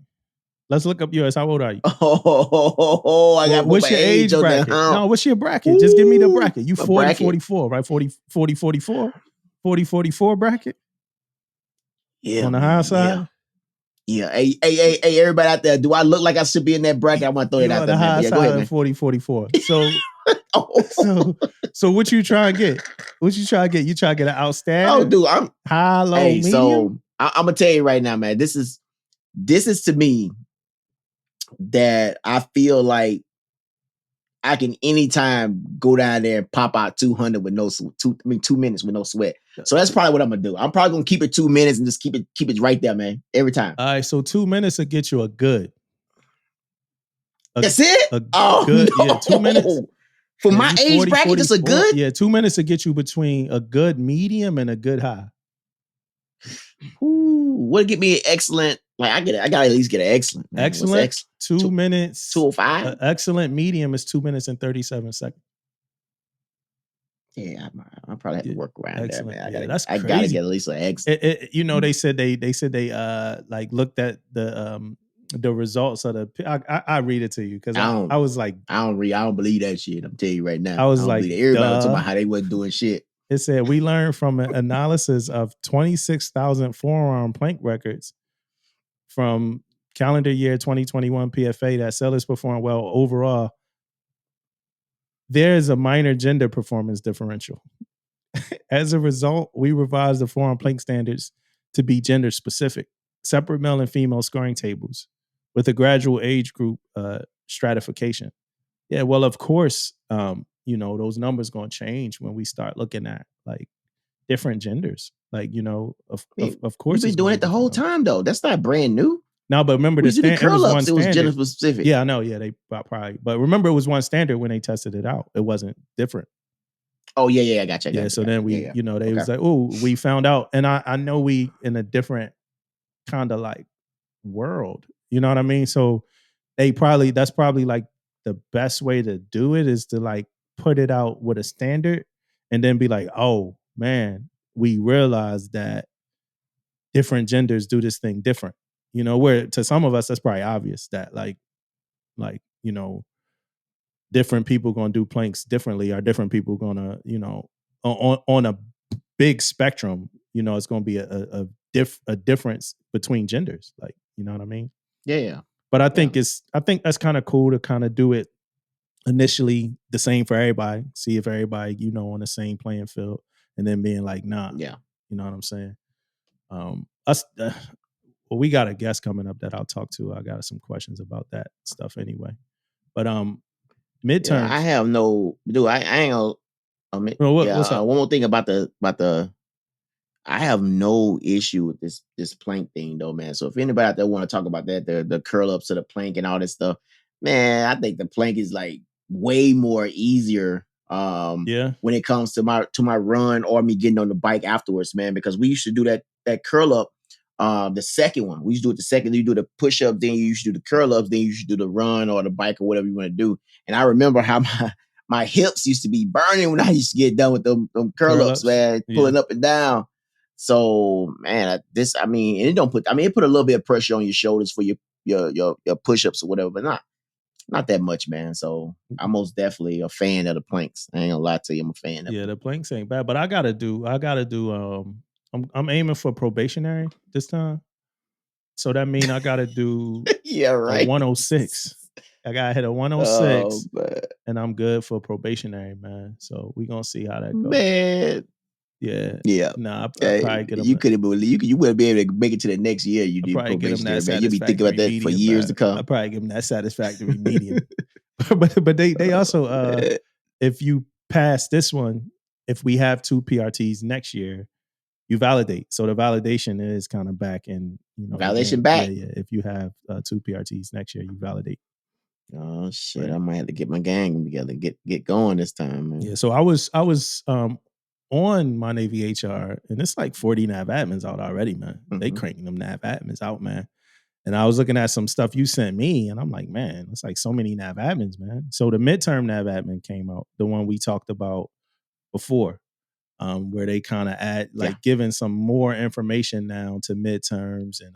Let's look up yours. How old are you? I got what's your age bracket? No, what's your bracket? Just give me the bracket. You 40, bracket. 44, right? 40, 44? 40, 44 bracket? Yeah. On the high side? Yeah. Hey, everybody out there, do I look like I should be in that bracket? I want to throw it out there. On the high man. side of 40, 44. So, so what you trying to get? What you try to get? You try to get an outstanding? Oh, dude, I'm high, low, hey, medium? so I'm gonna tell you right now, man. This is to me that I feel like I can anytime go down there and pop out 200 with no 2 minutes with no sweat. So that's probably what I'm gonna do. I'm probably gonna keep it 2 minutes and just keep it right there, man. Every time. All right, so 2 minutes will get you a good. That's it? Good, no. Yeah, 2 minutes. For my age 40, bracket, it's a good? Yeah, 2 minutes to get you between a good medium and a good high. Ooh, what get me an excellent? Like I gotta at least get an excellent. Man. Excellent. 2 minutes. 205. Excellent medium is 2 minutes and 37 seconds. Yeah, I probably have to work around excellent. that, man. That's crazy. I gotta get at least an excellent. You know, they said they like looked at the results of the. I read it to you because I was like, I don't believe that shit. I'm telling you right now. I was like, everybody was talking about how they wasn't doing shit. It said we learned from an analysis of 26,000 forearm plank records from calendar year 2021 PFA that sailors perform well overall. There is a minor gender performance differential. As a result, we revised the forearm plank standards to be gender specific, separate male and female scoring tables with a gradual age group stratification. Yeah, well, of course, you know, those numbers going to change when we start looking at like different genders. Like, you know, of course. We've been doing it the whole time, though. That's not brand new. No, but remember the curl ups. It was gender specific. Yeah, I know. Yeah, they probably. But remember, it was one standard when they tested it out. It wasn't different. Oh yeah, I got you. Yeah, so then we, you know, they was like, oh, we found out, and I know we in a different kind of like world. You know what I mean? So that's probably like the best way to do it is to like put it out with a standard, and then be like, oh man, we realized that different genders do this thing different. You know, where to some of us that's probably obvious that like you know, different people gonna do planks differently, or different people gonna, you know, on a big spectrum, you know, it's gonna be a difference between genders. Like, you know what I mean? Yeah. But I think that's kind of cool to kind of do it initially the same for everybody, see if everybody, you know, on the same playing field, and then being like, nah. Yeah. You know what I'm saying? Well, we got a guest coming up that I'll talk to. I got some questions about that stuff anyway. But midterms. Yeah, I have no. Dude, I ain't gonna. What's up? One more thing about the. I have no issue with this plank thing though, man. So if anybody out there want to talk about that, the curl ups of the plank and all this stuff, man, I think the plank is like way more easier. When it comes to my run or me getting on the bike afterwards, man, because we used to do that curl up. The second one, we used to do it the second. You do the push up, then you used to do the curl ups, then you should do the run or the bike or whatever you want to do. And I remember how my hips used to be burning when I used to get done with them curl ups, man, pulling up and down. So, man, it put a little bit of pressure on your shoulders for your push ups or whatever, but not that much, man. So I'm most definitely a fan of the planks. I ain't gonna lie to you, I'm a fan of the planks ain't bad, but I gotta do I'm aiming for probationary this time. So that means I gotta do yeah, right. 106. I gotta hit a 106 and I'm good for probationary, man. So we gonna see how that goes. Man. Yeah. Nah, I'll probably get them. You wouldn't be able to make it to the next year. You did probationary, man. You'll be thinking about that for years to come. I'll probably give them that satisfactory medium. but they also if you pass this one, if we have 2 PRTs next year, you validate. So the validation is kind of back, and you know, validation back. Yeah. If you have 2 PRTs next year, you validate. Oh shit! Right. I might have to get my gang together, get going this time, man. Yeah. So I was on my Navy HR, and it's like 40 NAVADMINs out already, man. Mm-hmm. They cranking them NAVADMINs out, man. And I was looking at some stuff you sent me, and I'm like, man, it's like so many NAVADMINs, man. So the midterm NAVADMIN came out, the one we talked about before, where they kind of add, like, giving some more information now to midterms and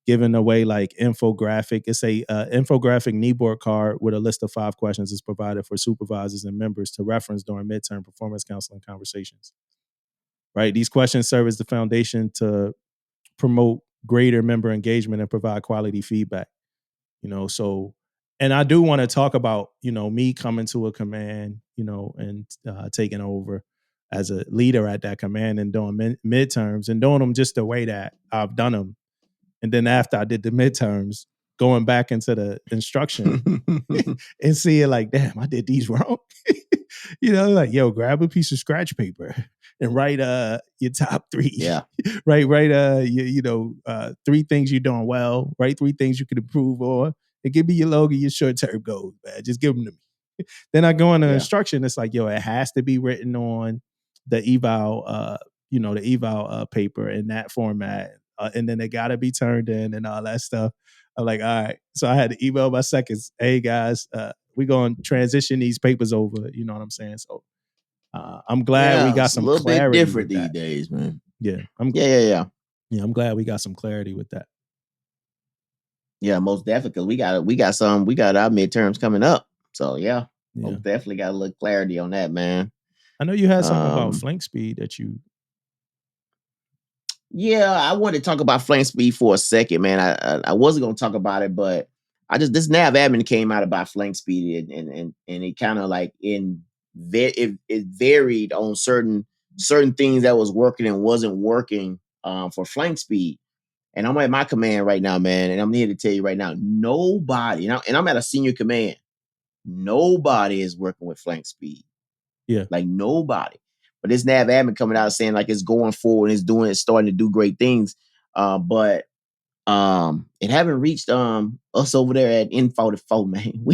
giving away like infographic. It's a infographic kneeboard card with a list of 5 questions is provided for supervisors and members to reference during midterm performance counseling conversations. Right? These questions serve as the foundation to promote greater member engagement and provide quality feedback. You know, so, and I do want to talk about, you know, me coming to a command, you know, and taking over. as a leader at that command and doing midterms and doing them just the way that I've done them. And then after I did the midterms, going back into the instruction and seeing like, damn, I did these wrong. Like, yo, grab a piece of scratch paper and write your top 3. Yeah. write 3 things you're doing well. Write 3 things you could improve on. And give me your logo, your short-term goals, man. Just give them to me. Then I go into instruction. It's like, yo, it has to be written on the eval, paper in that format. And then they got to be turned in and all that stuff. I'm like, all right. So I had to email my seconds. Hey, guys, we're going to transition these papers over. You know what I'm saying? So I'm glad we got some clarity. A little bit different these days, man. Yeah. Yeah, I'm glad we got some clarity with that. Yeah, most definitely. We got our midterms coming up. So yeah. Most definitely got a little clarity on that, man. I know you had something about Flankspeed that you. Yeah, I wanted to talk about Flankspeed for a second, man. I wasn't going to talk about it, but this NAVADMIN came out about Flankspeed and it kind of like it varied on certain things that was working and wasn't working for Flankspeed. And I'm at my command right now, man, and I'm here to tell you right now, nobody, and I'm at a senior command, nobody is working with Flankspeed. Yeah. Like nobody. But this NAVADMIN coming out saying like it's going forward and it's starting to do great things. But it haven't reached us over there at N44, man.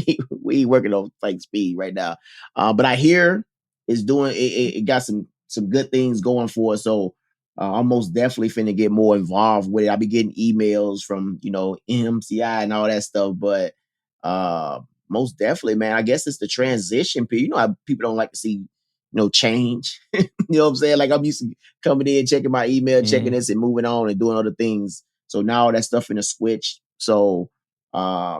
We working on Flankspeed right now. But I hear it's doing it got some good things going for us. So I'm most definitely finna get more involved with it. I'll be getting emails from MCI and all that stuff, but most definitely, man. I guess it's the transition period. You know how people don't like to see change. You know what I'm saying? Like I'm used to coming in, checking my email, checking this and moving on and doing other things. So now all that stuff in a switch. So but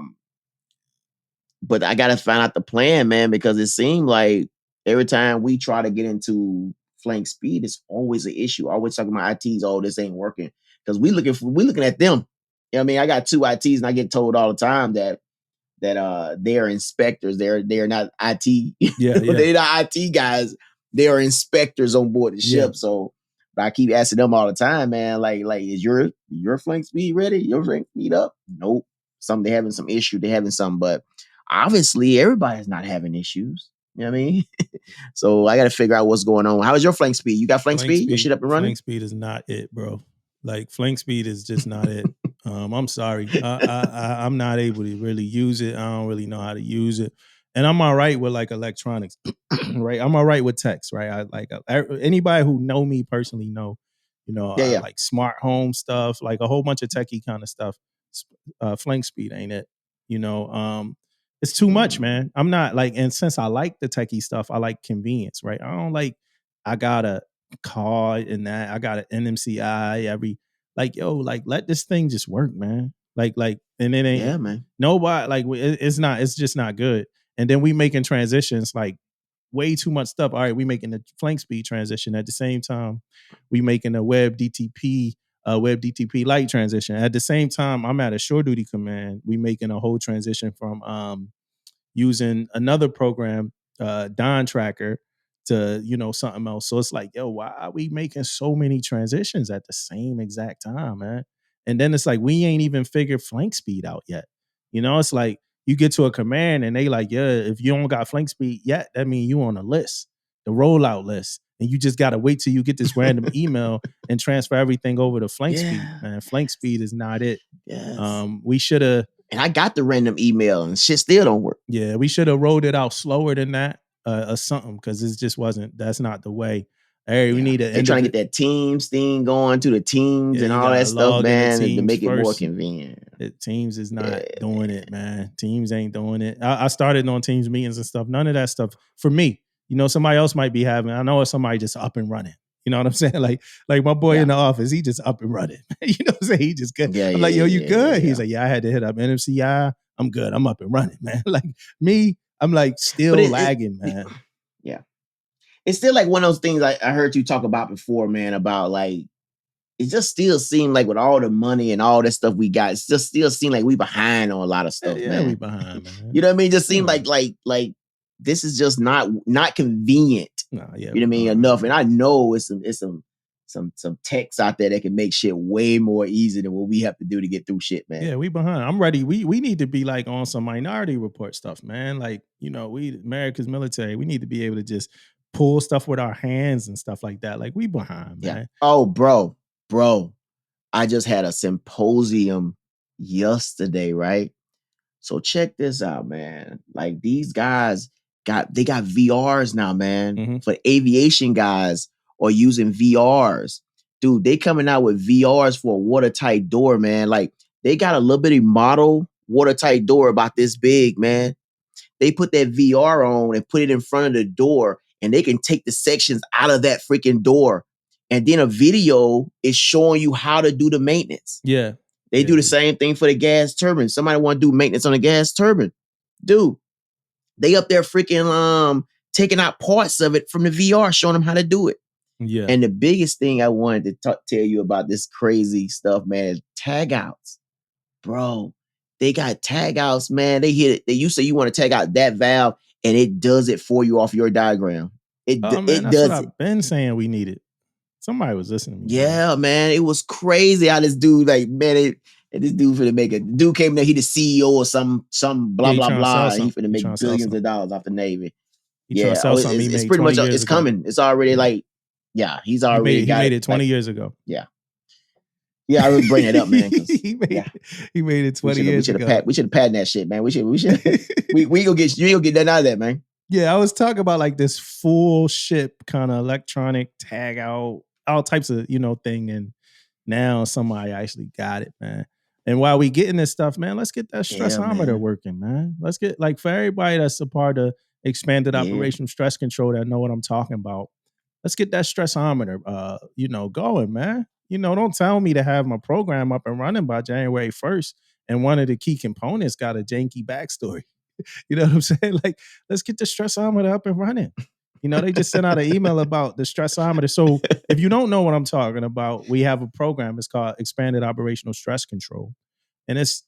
I gotta find out the plan, man, because it seemed like every time we try to get into Flankspeed, it's always an issue. I always talking about ITs, oh, this ain't working. Because we looking at them. You know what I mean? I got 2 ITs and I get told all the time that they're inspectors. They're not IT. They're not IT guys. They are inspectors on board the ship. So I keep asking them all the time, man, like is your Flankspeed ready? Your Flankspeed up? Nope. They having some issue. They're having some, but obviously everybody's not having issues. You know what I mean? So I got to figure out what's going on. How is your Flankspeed? You got Flankspeed? Your shit up and running? Flankspeed is not it, bro. Like Flankspeed is just not it. I'm sorry. I'm not able to really use it. I don't really know how to use it. And I'm all right with like electronics, right? I'm all right with text, right? I like anybody who know me personally know, I like smart home stuff, like a whole bunch of techie kind of stuff. Flankspeed ain't it, it's too much, man. I'm not like, and since I like the techie stuff, I like convenience, right? I don't like, I got a card and that, I got an NMCI let this thing just work, man. Like, and it ain't, man. Nobody, like, it's just not good. And then we making transitions, like way too much stuff. All right, we making the Flankspeed transition. At the same time, we making a web DTP light transition. At the same time, I'm at a shore duty command. We making a whole transition from using another program, Don Tracker, to something else. So it's like, yo, why are we making so many transitions at the same exact time, man? And then it's like we ain't even figured Flankspeed out yet. It's like you get to a command and they like, yeah, if you don't got Flankspeed yet, that means you on a list, the rollout list. And you just gotta wait till you get this random email and transfer everything over to Flankspeed. Man, Flankspeed is not it. Yes. We should have. And I got the random email and shit still don't work. Yeah, we should have rolled it out slower than that or something, because it just wasn't. That's not the way. Hey, we need to. They're trying to get that Teams thing going to the Teams and all that stuff, man, to make it more convenient. Teams is not doing it, man. Teams ain't doing it. I started on Teams meetings and stuff. None of that stuff for me. Somebody else might be having. I know somebody just up and running. You know what I'm saying? Like my boy in the office, he just up and running. You know what I'm saying? He just good. I'm like, yo, you good? He's like, yeah, I had to hit up NMCI. I'm good. I'm up and running, man. Like me, I'm like still lagging, man. Yeah. It's still like one of those things I heard you talk about before, man, about like, it just still seemed like with all the money and all that stuff we got, it's just still seemed like we behind on a lot of stuff, man. We behind, man. You know what I mean? Just seemed like this is just not convenient Nah, yeah, You know what I mean? Enough. And I know it's some techs out there that can make shit way more easy than what we have to do to get through shit, man. Yeah, we behind. I'm ready. We need to be like on some Minority Report stuff, man. Like, we America's military, we need to be able to just pull stuff with our hands and stuff like that. Like, we behind, man. Oh, bro. I just had a symposium yesterday, right? So check this out, man. Like these guys got VRs now, man. Mm-hmm. For aviation guys or using VRs. Dude, they coming out with VRs for a watertight door, man. Like they got a little bitty model watertight door about this big, man. They put that VR on and put it in front of the door, and they can take the sections out of that freaking door. And then a video is showing you how to do the maintenance. Yeah. They do the same thing for the gas turbine. Somebody want to do maintenance on a gas turbine. Dude, they up there freaking taking out parts of it from the VR, showing them how to do it. Yeah. And the biggest thing I wanted to tell you about this crazy stuff, man, is tag outs. Bro, they got tag outs, man. They hit it. You say you want to tag out that valve, and it does it for you off your diagram. It that's does what I've been saying we needed. Somebody was listening to me. Yeah, man. It was crazy how this dude, like, man, this dude finna make dude came there, he the CEO or some blah, blah, blah. And he finna make billions of dollars off the Navy. Yeah, it's pretty much, it's coming. It's already like, he's already he made it 20 years ago. Yeah. Yeah, I would bring it up, man. He made it 20 years ago. We should have patented that shit, man. We gonna get you gonna get that out of that, man. Yeah, I was talking about like this full ship kind of electronic tag out, all types of, thing. And now somebody actually got it, man. And while we getting this stuff, man, let's get that stressometer working, man. Let's get, like, for everybody that's a part of expanded operational stress control that know what I'm talking about, let's get that stressometer, going, man. Don't tell me to have my program up and running by January 1st and one of the key components got a janky backstory. You know what I'm saying? Like, let's get the stressometer up and running. They just sent out an email about the stressometer. So if you don't know what I'm talking about, we have a program. It's called Expanded Operational Stress Control. And it's,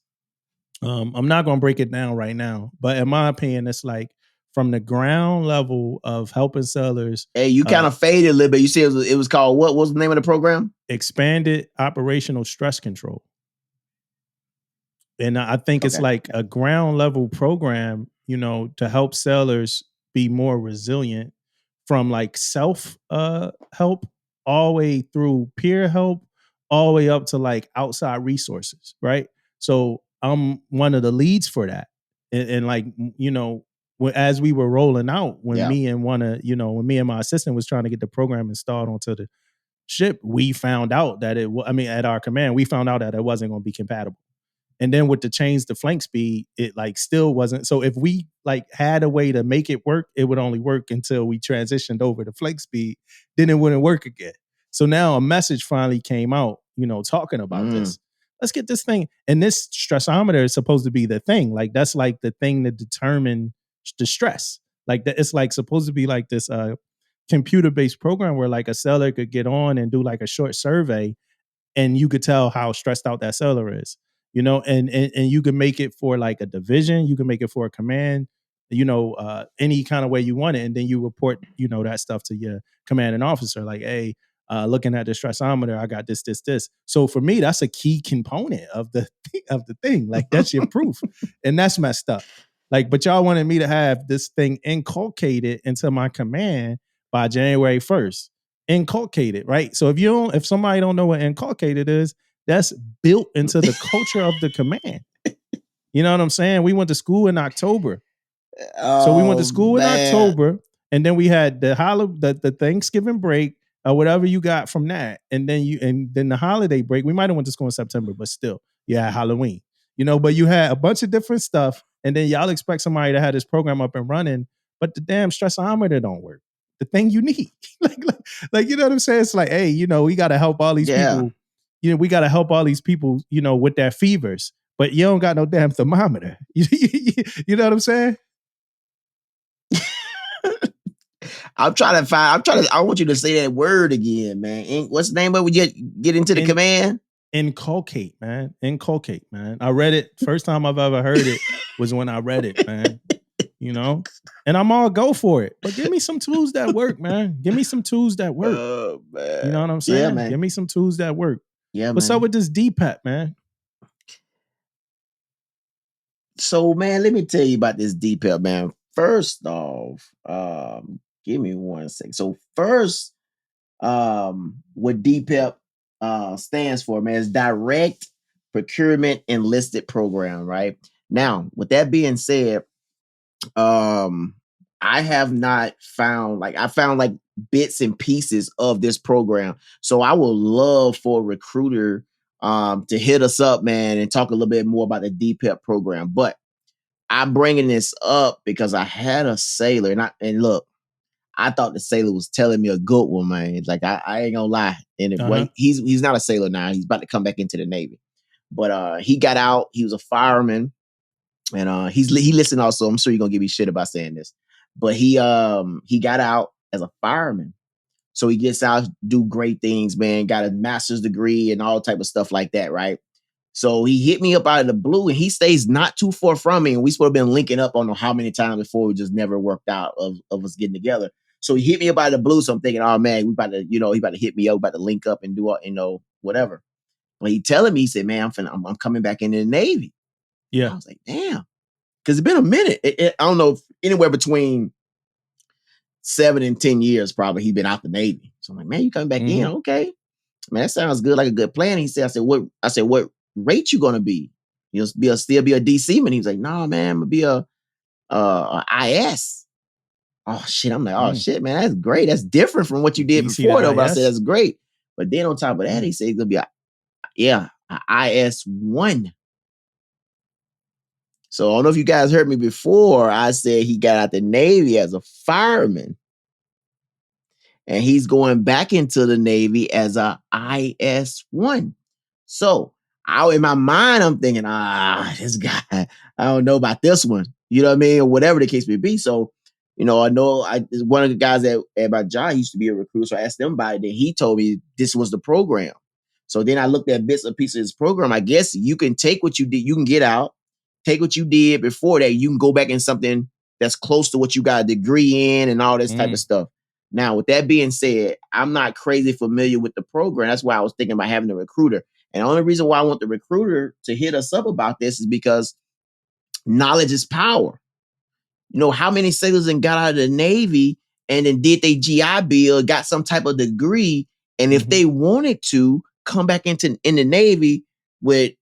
I'm not going to break it down right now, but in my opinion, it's like from the ground level of helping sellers. Hey, you kind of faded a little bit. You said it was called what? What was the name of the program? Expanded Operational Stress Control. And I think it's like a ground level program, to help sellers be more resilient from like self help all the way through peer help, all the way up to like outside resources, right? So I'm one of the leads for that. And like, as we were rolling out, when me and when me and my assistant was trying to get the program installed onto the ship, we found out that at our command, we found out that it wasn't going to be compatible. And then with the change to Flankspeed, it like still wasn't. So if we like had a way to make it work, it would only work until we transitioned over to Flankspeed. Then it wouldn't work again. So now a message finally came out, talking about this. Let's get this thing. And this stressometer is supposed to be the thing. Like that's like the thing to determine the stress. Like that, it's like supposed to be like this computer-based program where like a seller could get on and do like a short survey, and you could tell how stressed out that seller is. And you can make it for like a division, you can make it for a command, any kind of way you want it. And then you report, that stuff to your commanding officer, like, hey, looking at the stressometer, I got this. So for me, that's a key component of the thing. Like that's your proof. And that's messed up. Like, but y'all wanted me to have this thing inculcated into my command by January 1st. Inculcated, right? So if somebody don't know what inculcated is, that's built into the culture of the command. You know what I'm saying? We went to school in October. So we went to school in October, and then we had the Thanksgiving break or whatever you got from that. And then the holiday break. We might have went to school in September, but still, Halloween. But you had a bunch of different stuff, and then y'all expect somebody to have this program up and running, but the damn stressometer don't work. The thing you need. like you know what I'm saying? It's like, hey, we got to help all these people. We got to help all these people, with their fevers, but you don't got no damn thermometer. You know what I'm saying? I want you to say that word again, man. What's the name of it? Get into the command? Inculcate, man. I read it. First time I've ever heard it was when I read it, man. you know, and I'm all go for it. But give me some tools that work, man. Give me some tools that work. Oh, man. You know what I'm saying? Yeah, man. Give me some tools that work. Yeah, What's man. up with this DPAP, man? So, man, let me tell you about this DPEP, man. First off, give me 1 second. So first, what DPEP stands for, man, is Direct Procurement Enlisted Program, right? Now, with that being said, I have not found I found like bits and pieces of this program. So I would love for a recruiter to hit us up, man, and talk a little bit more about the DPEP program. But I'm bringing this up because I had a sailor, and look, I thought the sailor was telling me a good one, man. Like I ain't gonna lie. And he's not a sailor now. He's about to come back into the Navy. But he got out. He was a fireman, and he listened also. I'm sure you're gonna give me shit about saying this, but he got out as a fireman. So he gets out, do great things, man. Got a master's degree and all type of stuff like that, right? So he hit me up out of the blue, and he stays not too far from me. And we supposed to been linking up on how many times before, we just never worked out of us getting together. So he hit me up out of the blue. So I'm thinking, oh man, we about to, he about to hit me up, about to link up and do, whatever. But he telling me, he said, man, I'm coming back into the Navy. Yeah. I was like, damn. Because it's been a minute. I don't know, anywhere between 7 and 10 years, probably, he been out the Navy. So I'm like, man, you coming back in? Okay. Man, that sounds good, like a good plan. He said, I said, what rate you gonna be? You'll still be a DC man. He was like, nah, man, I'm gonna be a IS. Oh shit. I'm like, oh shit, man, that's great. That's different from what you did DC before, to though. But I IS? said that's great. But then on top of that, he said he's gonna be a IS-1. So I don't know if you guys heard me before. I said he got out the Navy as a fireman, and he's going back into the Navy as a IS-1. So in my mind, I'm thinking, this guy, I don't know about this one. You know what I mean? Or whatever the case may be. So, I know one of the guys at my job used to be a recruiter. So I asked them about it. Then he told me this was the program. So then I looked at bits and pieces of this program. I guess you can take what you did. You can get out, take what you did before that. You can go back in something that's close to what you got a degree in and all this type of stuff. Now, with that being said, I'm not crazy familiar with the program. That's why I was thinking about having a recruiter. And the only reason why I want the recruiter to hit us up about this is because knowledge is power. How many sailors got out of the Navy and then did they GI Bill, got some type of degree, and if they wanted to come back in the Navy with,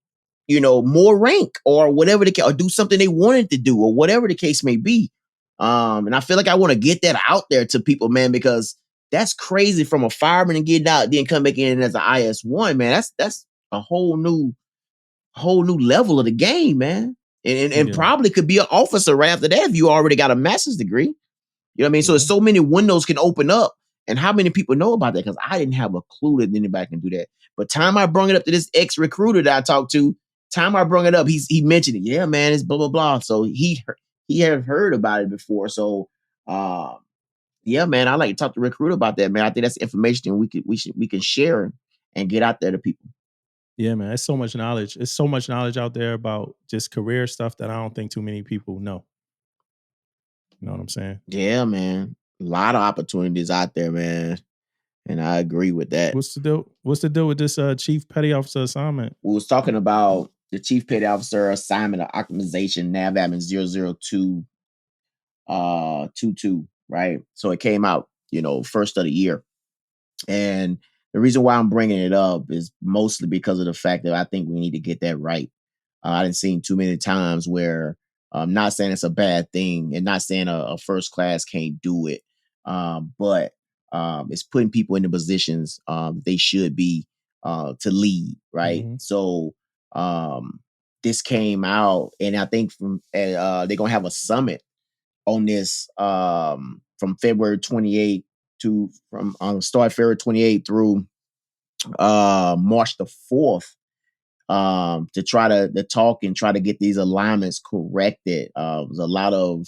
more rank or whatever or do something they wanted to do or whatever the case may be. And I feel like I want to get that out there to people, man, because that's crazy from a fireman and getting out, then come back in as an IS-1, man. That's a whole new level of the game, man. And probably could be an officer right after that if you already got a master's degree. You know what I mean? So there's so many windows can open up. And how many people know about that? Because I didn't have a clue that anybody can do that. But time I brung it up to this ex-recruiter that I talked to, time I brung it up, he mentioned it. Yeah, man, it's blah, blah, blah. So he had heard about it before. So yeah, man, I like to talk to recruiter about that, man. I think that's information we can share and get out there to people. Yeah, man, it's so much knowledge. It's so much knowledge out there about just career stuff that I don't think too many people know. You know what I'm saying? Yeah, man. A lot of opportunities out there, man. And I agree with that. What's the deal with this chief petty officer assignment? We was talking about the chief petty officer assignment of optimization NAVADMIN 002 22, right? So it came out, first of the year. And the reason why I'm bringing it up is mostly because of the fact that I think we need to get that right. I didn't see too many times where I'm not saying it's a bad thing and not saying a first class can't do it. But it's putting people in the positions they should be to lead, right? So this came out, and I think they're going to have a summit on this from February 28th start February 28th through March the 4th to try to talk and try to get these alignments corrected. There's a lot of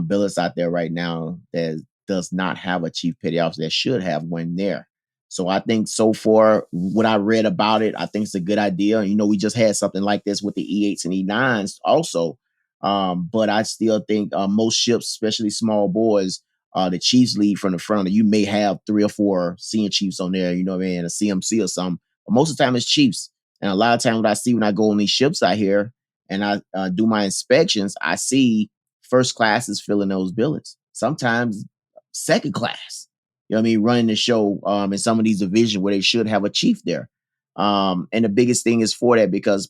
billets out there right now that does not have a chief petty officer that should have one there. So I think so far, what I read about it, I think it's a good idea. We just had something like this with the E8s and E9s also. But I still think most ships, especially small boys, the chiefs lead from the front. You may have 3 or 4 senior chiefs on there, you know what I mean, a CMC or something. But most of the time it's chiefs. And a lot of times what I see when I go on these ships out here and I do my inspections, I see first classes filling those billets. Sometimes second class, you know what I mean, running the show in some of these divisions where they should have a chief there. And the biggest thing is for that because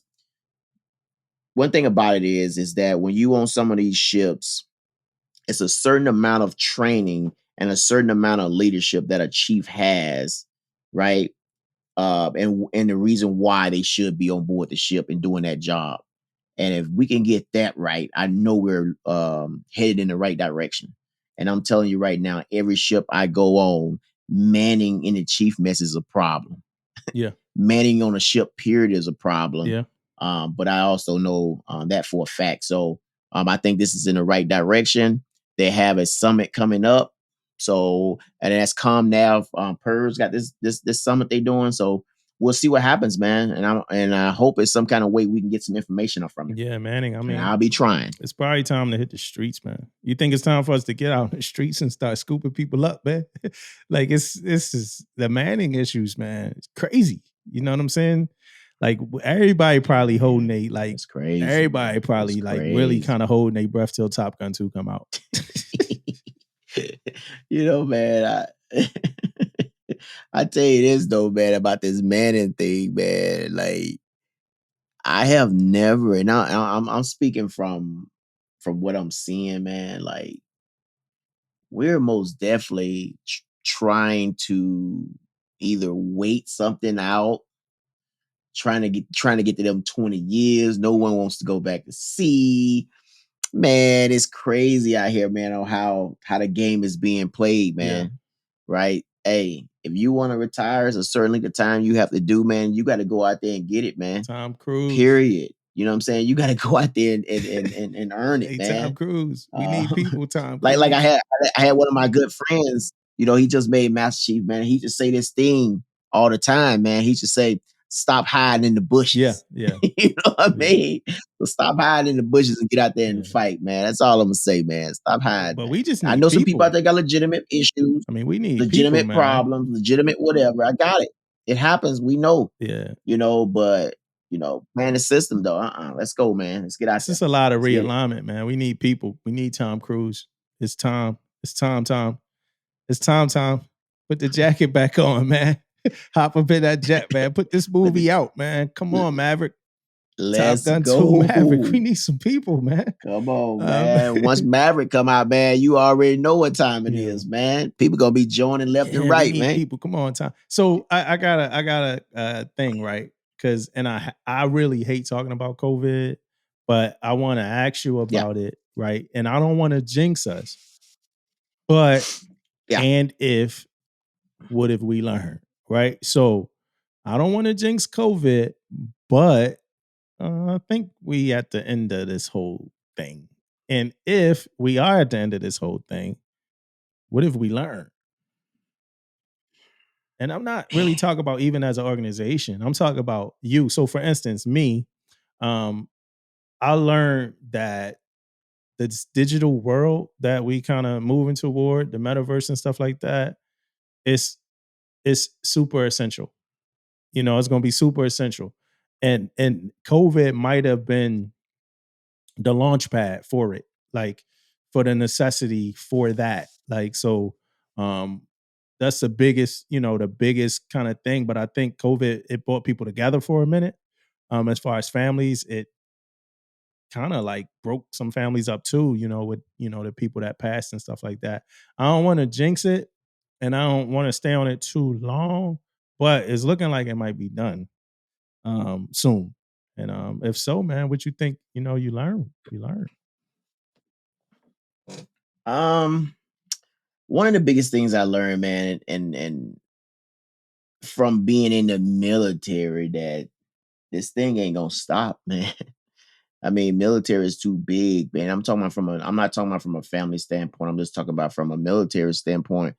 one thing about it is that when you on some of these ships, it's a certain amount of training and a certain amount of leadership that a chief has, right? And the reason why they should be on board the ship and doing that job. And if we can get that right, I know we're headed in the right direction. And I'm telling you right now, every ship I go on, manning in the chief mess is a problem. Yeah. Manning on a ship, period, is a problem. Yeah. But I also know that for a fact. So I think this is in the right direction. They have a summit coming up. So, and that's ComNav. PERS got this summit they're doing. So we'll see what happens, man. And I hope it's some kind of way we can get some information from it. Yeah, Manning. I mean, and I'll be trying. It's probably time to hit the streets, man. You think it's time for us to get out in the streets and start scooping people up, man? Like this is the Manning issues, man. It's crazy. You know what I'm saying? Like everybody probably holding they like It's crazy. Everybody probably It's like crazy. really kind of holding their breath till Top Gun 2 come out. You know, man, I tell you this though, man, about this Manning thing, man. Like, I have never, and I'm speaking from what I'm seeing, man. Like, we're most definitely trying to either wait something out, trying to get to them 20 years. No one wants to go back to sea. Man, it's crazy out here, man, on how the game is being played, man. Yeah. Right? Hey, if you want to retire, it's certainly the time you have to do, man. You got to go out there and get it, man. Tom Cruise. Period. You know what I'm saying? You got to go out there and earn it, Hey, man. Tom Cruise. We need people, Tom Cruise. Like I had one of my good friends, you know, he just made Master Chief, man. He just say this thing all the time, man. He just say, stop hiding in the bushes. Yeah. You know what I mean? So stop hiding in the bushes and get out there and fight, man. That's all I'm gonna say, man. Stop hiding. But man. we just need I know some people people out there got legitimate issues. I mean, we need legitimate people, problems, legitimate whatever. I got it. It happens. We know. Yeah. You know, but plan the system though. Let's go, man. Let's get out. It's just a lot of realignment, man. We need people. We need Tom Cruise. It's time. It's time. It's time. Put the jacket back on, man. Hop up in that jet, man. Put this movie out, man. Come on, Maverick. Let's Top Gun go. 2 Maverick. We need some people, man. Come on, man. Once Maverick come out, man, you already know what time it is, man. People gonna be joining left and right, we need man. People, come on, Tom. So I got a thing, right? Because I really hate talking about COVID, but I want to ask you about it, right? And I don't want to jinx us, but and what if we learn, right? So I don't want to jinx COVID, but I think we at the end of this whole thing. And if we are at the end of this whole thing, what if we learn? And I'm not really talking about even as an organization. I'm talking about you. So for instance, me, I learned that this digital world that we kind of moving toward, the metaverse and stuff like that, it's super essential. You know, it's going to be super essential. And COVID might have been the launch pad for it, like for the necessity for that. Like, so that's the biggest kind of thing. But I think COVID, it brought people together for a minute. As far as families, it kind of like broke some families up too, with, the people that passed and stuff like that. I don't want to jinx it and I don't want to stay on it too long, but it's looking like it might be done soon. And if so, man, what you think, you learn. One of the biggest things I learned, man, and from being in the military, that this thing ain't gonna stop, man. I mean, military is too big, man. I'm not talking about from a family standpoint. I'm just talking about from a military standpoint.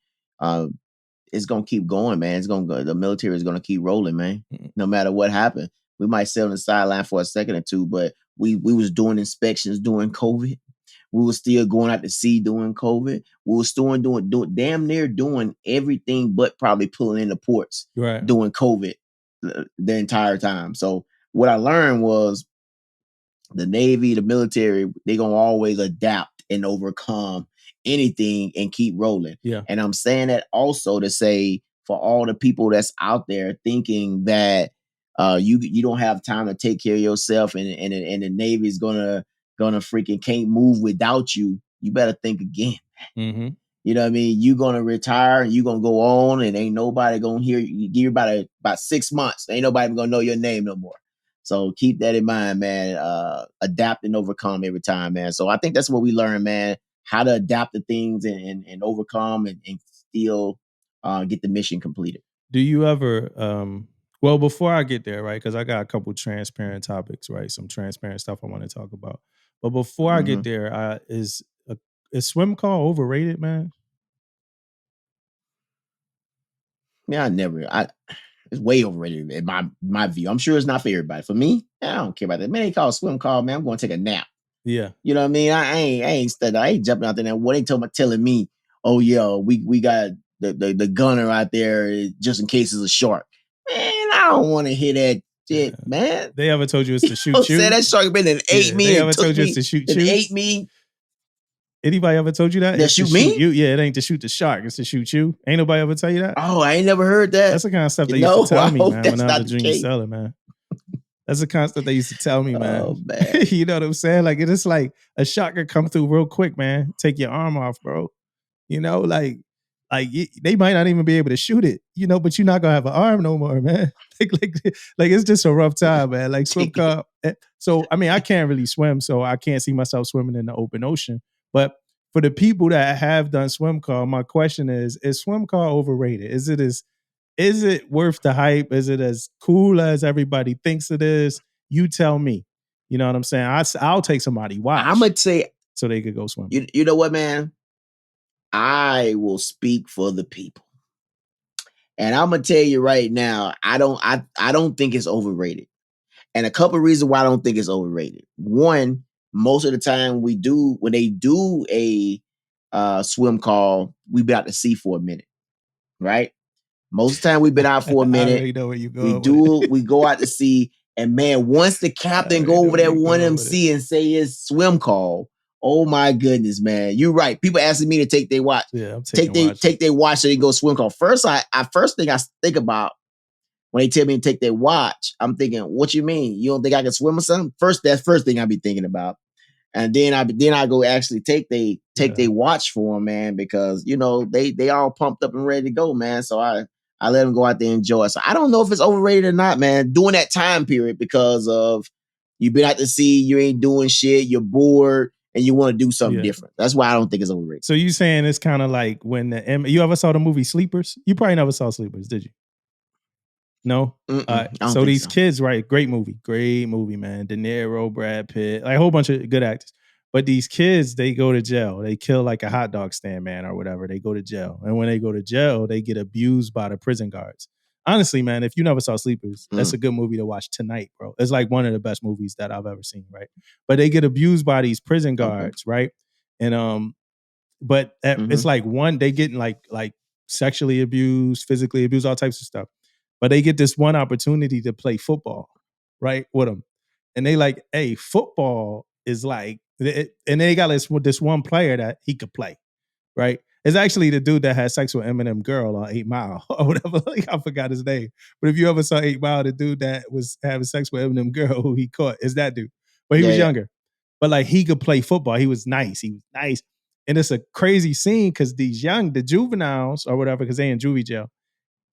It's gonna keep going, man. It's gonna go. The military is gonna keep rolling, man. No matter what happens. we might sit on the sideline for a second or two, but we was doing inspections during COVID. We were still going out to sea during COVID. We were still doing damn near doing everything but probably pulling in the ports during COVID the entire time. So what I learned was the Navy, the military, they're going to always adapt and overcome anything and keep rolling. Yeah. And I'm saying that also to say for all the people that's out there thinking that you don't have time to take care of yourself and the Navy's gonna freaking can't move without you, you better think again. Mm-hmm. You know what I mean? You're gonna retire and you're gonna go on and ain't nobody gonna hear you. Give you about 6 months. Ain't nobody gonna know your name no more. So keep that in mind, man. Adapt and overcome every time, man. So I think that's what we learn, man. How to adapt to things and overcome and still get the mission completed. Do you ever well, before I get there, right? Because I got a couple transparent topics, right? Some transparent stuff I want to talk about. But before I get there, is swim call overrated, man? Yeah, it's way overrated in my view. I'm sure it's not for everybody. For me, I don't care about that. Man, they call swim call, man. I'm going to take a nap. Yeah. You know what I mean? I ain't studying. I ain't jumping out there. What they telling me, oh yeah, we got the gunner out there just in case it's a shark. Man, I don't want to hear that shit, man. They ever told you it's to shoot you? Say that shark been and ate me. They ever told you it's to shoot you? Ate me. Anybody ever told you that? That shoot me? You? Yeah, it ain't to shoot the shark. It's to shoot you. Ain't nobody ever tell you that? Oh, I ain't never heard that. That's the kind of stuff they used to tell me, man, when I was a junior seller, man. That's the kind of stuff they used to tell me, man. Oh, man. You know what I'm saying? Like, it's like a shark could come through real quick, man. Take your arm off, bro. You know, like they might not even be able to shoot it, you know, but you're not gonna have an arm no more, man. like it's just a rough time, man. Like swim call. So I mean, I can't really swim, so I can't see myself swimming in the open ocean. But for the people that have done swim call, my question is swim call overrated? Is it worth the hype? Is it as cool as everybody thinks it is? You tell me. You know what I'm saying? I'll take somebody watch. I'm gonna say so they could go swim. You know what, man? I will speak for the people. And I'm gonna tell you right now, I don't think it's overrated. And a couple of reasons why I don't think it's overrated. One, most of the time when they do a swim call, we be out to sea for a minute, right? Most of the time we've been out for a minute. I already know where you go. We go out to sea, and man, once the captain go over there one MC and say his swim call, oh my goodness, man. You're right. People asking me to take their watch. Yeah, I'm take their watch so they can go swim call. First thing I think about when they tell me to take their watch, I'm thinking, what you mean? You don't think I can swim or something? That's first thing I be thinking about. And then I go actually take their watch for them, man, because you know they all pumped up and ready to go, man. So I let them go out there and enjoy. So I don't know if it's overrated or not, man. During that time period, because of you've been out to sea, you ain't doing shit, you're bored, and you want to do something different. That's why I don't think it's overrated. So you saying it's kind of like when you ever saw the movie Sleepers? You probably never saw Sleepers, did you? No? So these kids, right? Great movie, man. De Niro, Brad Pitt, like a whole bunch of good actors. But these kids, they go to jail. They kill like a hot dog stand man or whatever. They go to jail. And when they go to jail, they get abused by the prison guards. Honestly, man, if you never saw Sleepers, that's a good movie to watch tonight, bro. It's like one of the best movies that I've ever seen, right? But they get abused by these prison guards, right? And but it's like they getting like sexually abused, physically abused, all types of stuff. But they get this one opportunity to play football, right, with them. And they like, hey, football is like, and they got this one player that he could play, right? It's actually the dude that had sex with Eminem girl on 8 Mile or whatever. Like, I forgot his name. But if you ever saw 8 Mile, the dude that was having sex with Eminem girl who he caught is that dude. But he was younger. But like he could play football. He was nice. And it's a crazy scene because the juveniles or whatever, because they in juvie jail,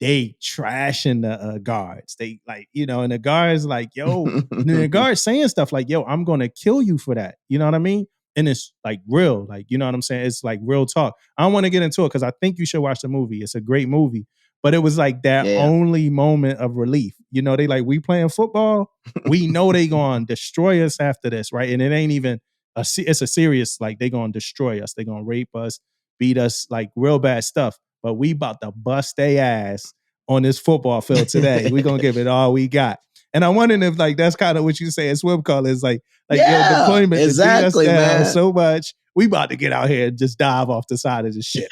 they trashing the guards. They like, you know, and the guards like, yo, and the guards saying stuff like, yo, I'm going to kill you for that. You know what I mean? And it's like real, like, you know what I'm saying? It's like real talk. I don't want to get into it because I think you should watch the movie. It's a great movie. But it was like that only moment of relief. You know, they like, we playing football. We know they going to destroy us after this, right? And it ain't even, it's a serious, like they going to destroy us. They going to rape us, beat us, like real bad stuff. But we about to bust their ass on this football field today. We're going to give it all we got. And I'm wondering if like that's kind of what you say at swim call is like Yeah, yo, deployment exactly, to beat us down man. so much. We about to get out here and just dive off the side of the ship.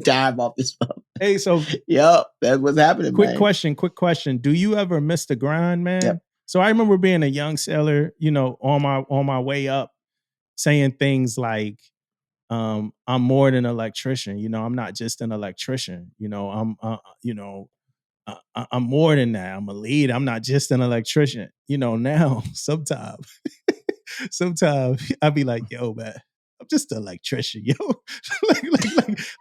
Dive off this boat. Hey, so yep, that's what's happening. Quick man. question. Do you ever miss the grind, man? Yep. So I remember being a young sailor, you know, on my way up, saying things like, I'm more than an electrician. You know, I'm not just an electrician. You know, I'm more than that. I'm a lead. I'm not just an electrician. You know, now sometimes I'd be like, yo, man, I'm just an electrician, yo.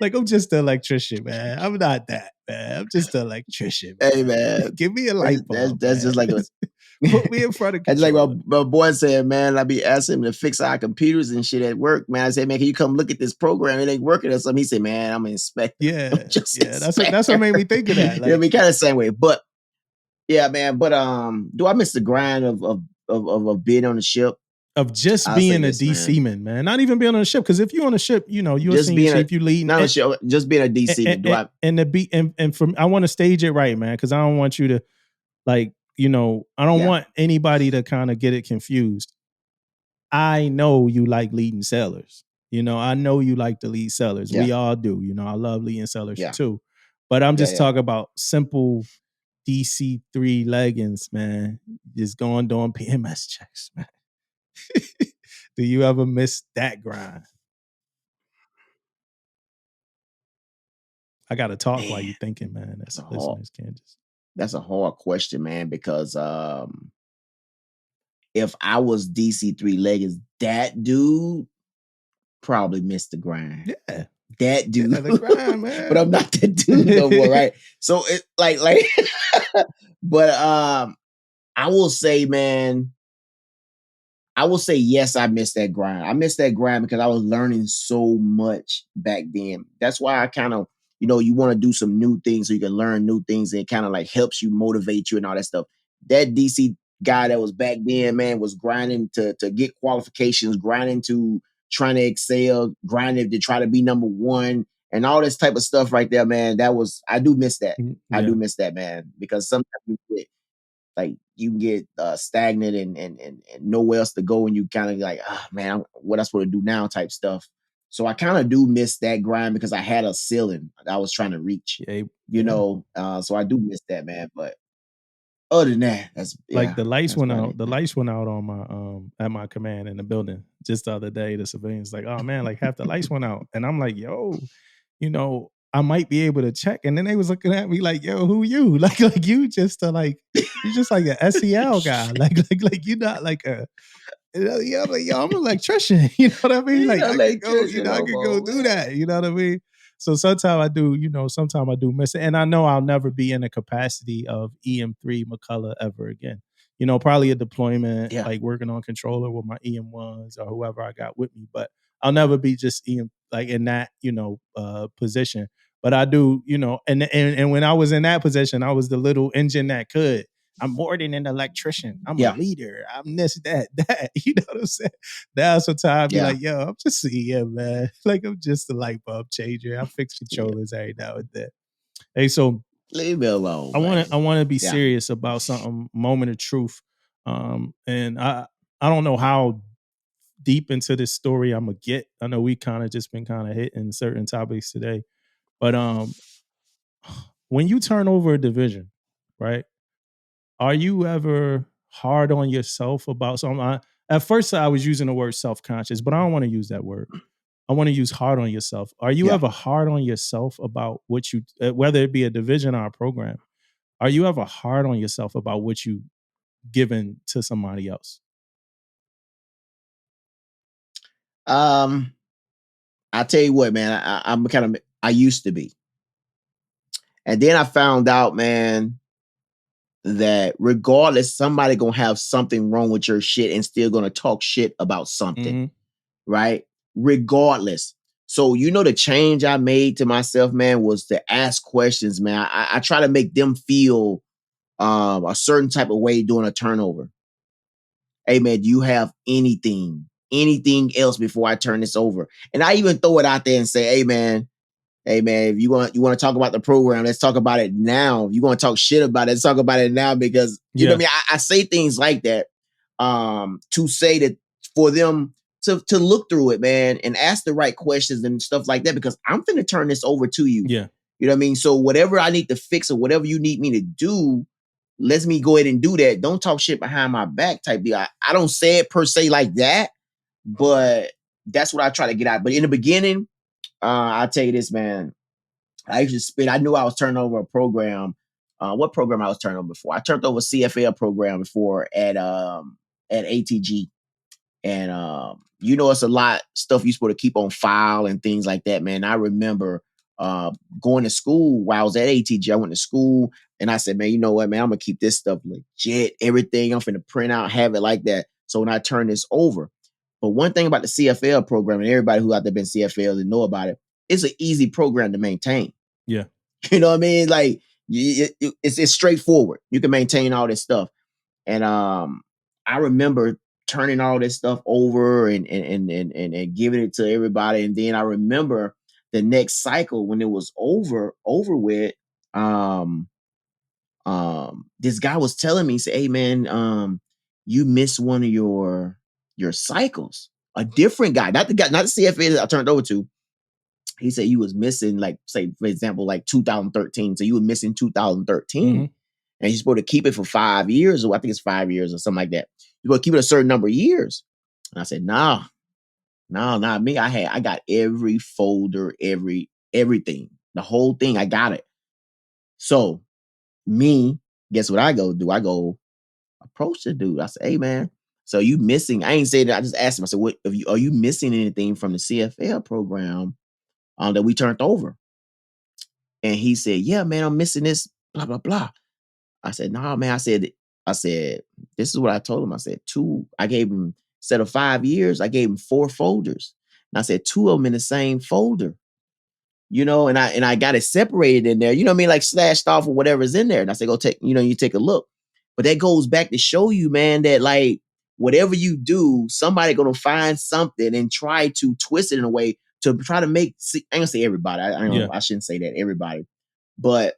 like I'm just an electrician, man. I'm not that, man. I'm just an electrician, man. Hey, man. Give me a light bulb. That's just like put me in front of That's control. like my boy said, man, I be asking him to fix our computers and shit at work. Man, I said, man, can you come look at this program? It ain't working or something. He said, man, I'm an inspector. Yeah, inspector. that's what made me think of that. Like, it'll be kind of the same way. But yeah, man. But do I miss the grind of being on the ship? Of just being a DC man, not even being on a ship. Because if you're on a ship, you know, you're a senior chief, you leading. Not a ship, just being a DC man. And from I want to stage it right, man, because I don't want you to like, you know, I don't want anybody to kind of get it confused. I know you like leading sailors. You know, I know you like to lead sailors. We all do. You know, I love leading sailors too. But I'm just talking about simple DC3 leggings, man. Just going doing PMS checks, man. Do you ever miss that grind? I gotta talk while you're thinking, man. That's listeners can't just. That's a hard question, man, because if I was DC3 leggings, that dude probably missed the grind. Yeah. That dude. The grind, man. But I'm not that dude no more, right? So it like but I will say, man, I will say yes, I missed that grind. I missed that grind because I was learning so much back then. That's why I kind of, you know, you want to do some new things so you can learn new things and it kind of like helps you motivate you and all that stuff. That DC guy that was back then, man, was grinding to get qualifications, grinding to trying to excel, grinding to try to be number one and all this type of stuff right there, man. I do miss that. Yeah. I do miss that, man, because sometimes you can get stagnant and nowhere else to go, and you kind of like, man, what am I supposed to do now type stuff. So I kind of do miss that grind because I had a ceiling I was trying to reach, you know. So I do miss that, man. But other than that, that's like the lights went out. The lights went out on my at my command in the building just the other day. The civilians like, oh man, like half the lights went out, and I'm like, yo, you know, I might be able to check. And then they was looking at me like, yo, who you? Like you just like you just like an SEL guy. Like you're not like a yeah, I'm like, yo, I'm an electrician. You know what I mean? Like I could go, I could go do that. You know what I mean? So sometimes I do, you know, sometimes I do miss it. And I know I'll never be in the capacity of EM3 McCullough ever again. You know, probably a deployment, like working on controller with my EM1s or whoever I got with me. But I'll never be just EM like in that, you know, position. But I do, you know, and when I was in that position, I was the little engine that could. I'm more than an electrician. I'm a leader. I'm this, that. You know what I'm saying? Now sometimes I be like, yo, I'm just man. Like I'm just a light bulb changer. I fix controllers every now and then. Hey, so leave me alone. I want to be serious about something. Moment of truth. And I don't know how deep into this story I'm gonna get. I know we kind of just been kind of hitting certain topics today, but when you turn over a division, right? Are you ever hard on yourself about something? At first, I was using the word self-conscious, but I don't want to use that word. I want to use hard on yourself. Are you ever hard on yourself about what you, whether it be a division or a program? Are you ever hard on yourself about what you given to somebody else? I tell you what, man. I used to be, and then I found out, man, that regardless, somebody gonna have something wrong with your shit and still gonna talk shit about something, right? Regardless. So you know the change I made to myself, man, was to ask questions, man. I try to make them feel a certain type of way during a turnover. Hey man, do you have anything else before I turn this over? And I even throw it out there and say, hey man, hey man, if you want to talk about the program, let's talk about it now. If you want to talk shit about it, let's talk about it now, because you know what I mean. I say things like that to say that for them to look through it, man, and ask the right questions and stuff like that, because I'm finna turn this over to you. Yeah. You know what I mean? So whatever I need to fix or whatever you need me to do, let me go ahead and do that. Don't talk shit behind my back type deal. I don't say it per se like that, but that's what I try to get out. But in the beginning, I'll tell you this, man. I used to spit. I knew I was turning over a program. What program I was turning over before? I turned over a CFL program before at ATG. And you know, it's a lot stuff you're supposed to keep on file and things like that, man. I remember going to school while I was at ATG. I went to school and I said, man, you know what, man, I'm gonna keep this stuff legit. Everything I'm finna print out, have it like that. So when I turn this over. But one thing about the CFL program, and everybody who out there been CFL and know about it, it's an easy program to maintain. Yeah. You know what I mean? Like it's straightforward. You can maintain all this stuff. And I remember turning all this stuff over and giving it to everybody. And then I remember the next cycle when it was over with, this guy was telling me, say, hey man, you missed one of your cycles. A different guy, not the CFA that I turned over to. He said you was missing, like, say, for example, like 2013. So you were missing 2013. Mm-hmm. And you're supposed to keep it for 5 years, or I think it's 5 years or something like that. You're supposed to keep it a certain number of years. And I said, nah, not me. I got every folder, everything, the whole thing. I got it. So me, guess what I go do? I go approach the dude. I said, hey man, so you missing? I ain't say that. I just asked him. I said, what are you missing anything from the CFL program that we turned over? And he said, yeah, man, I'm missing this, blah, blah, blah. I said, nah, man. I said, this is what I told him. I said, I gave him, instead of 5 years, I gave him 4 folders. And I said, 2 of them in the same folder. You know, and I got it separated in there, you know what I mean, like slashed off or whatever's in there. And I said, go take, you take a look. But that goes back to show you, man, that like whatever you do, somebody gonna find something and try to twist it in a way to try to make. I ain't gonna say everybody. I shouldn't say that everybody, but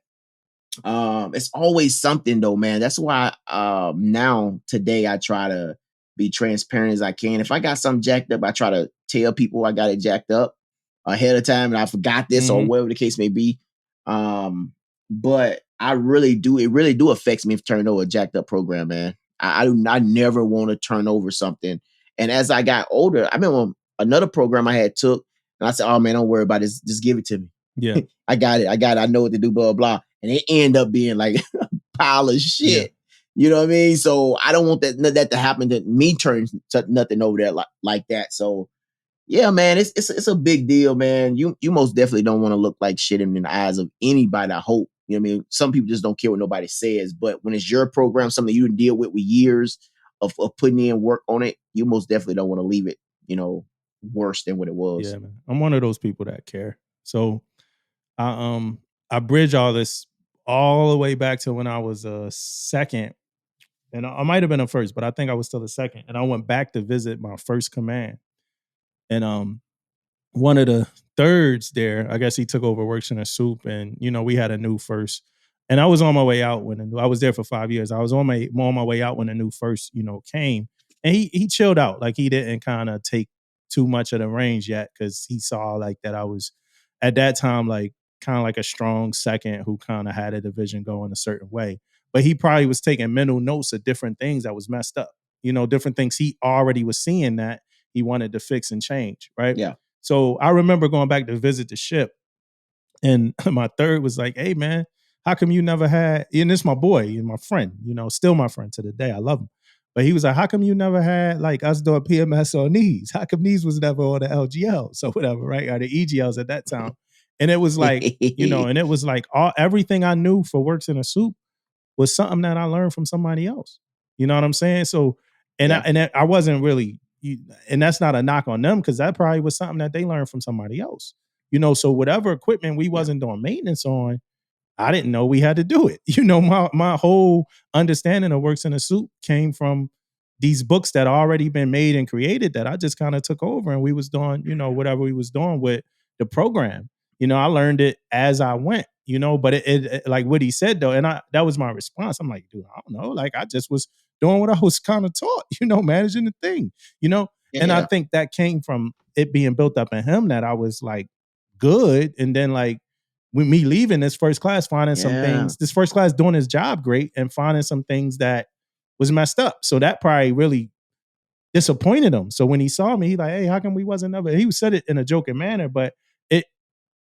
it's always something though, man. That's why now today I try to be transparent as I can. If I got something jacked up, I try to tell people I got it jacked up ahead of time and I forgot this or whatever the case may be. But I really do, it really do affects me if turn over a jacked up program, man. I never want to turn over something. And as I got older, I remember another program I had took and I said, oh man, don't worry about this. Just give it to me. Yeah. I got it. I know what to do, blah, blah. And it end up being like a pile of shit. Yeah. You know what I mean? So I don't want that to happen to me, turn nothing over there like that. So yeah, man, it's a big deal, man. You most definitely don't want to look like shit in the eyes of anybody, I hope. You know what I mean? Some people just don't care what nobody says. But when it's your program, something you didn't deal with years of putting in work on it, you most definitely don't want to leave it, worse than what it was. Yeah, man. I'm one of those people that care. So I bridge all this all the way back to when I was a second, and I might have been a first, but I think I was still a second. And I went back to visit my first command, and one of the thirds there, I guess he took over, works in a soup, and we had a new first. And I was on my way out when I was there for 5 years. I was on my way out when the new first, came, and he chilled out, like he didn't kind of take too much of the reins yet, because he saw like that I was at that time like kind of like a strong second who kind of had a division going a certain way. But he probably was taking mental notes of different things that was messed up, different things he already was seeing that he wanted to fix and change, right? Yeah. So I remember going back to visit the ship, and my third was like, hey man, how come you never had, and this my boy and my friend, still my friend to the day, I love him. But he was like, how come you never had like us doing PMS on these? How come these was never on the LGLs or whatever, right? Or the EGLs at that time. And it was like, and it was like everything I knew for works in a soup was something that I learned from somebody else. You know what I'm saying? So, I wasn't really, and that's not a knock on them, because that probably was something that they learned from somebody else. So whatever equipment we wasn't doing maintenance on, I didn't know we had to do it. My whole understanding of works in a soup came from these books that already been made and created that I just kind of took over, and we was doing, whatever we was doing with the program. I learned it as I went, but it like what he said though, and that was my response. I'm like, dude, I don't know. Like I just was doing what I was kind of taught, managing the thing, and I think that came from it being built up in him that I was like good. And then like with me leaving this first class, finding some things, this first class doing his job great and finding some things that was messed up. So that probably really disappointed him. So when he saw me, he like, hey, how come we wasn't never? He said it in a joking manner, but it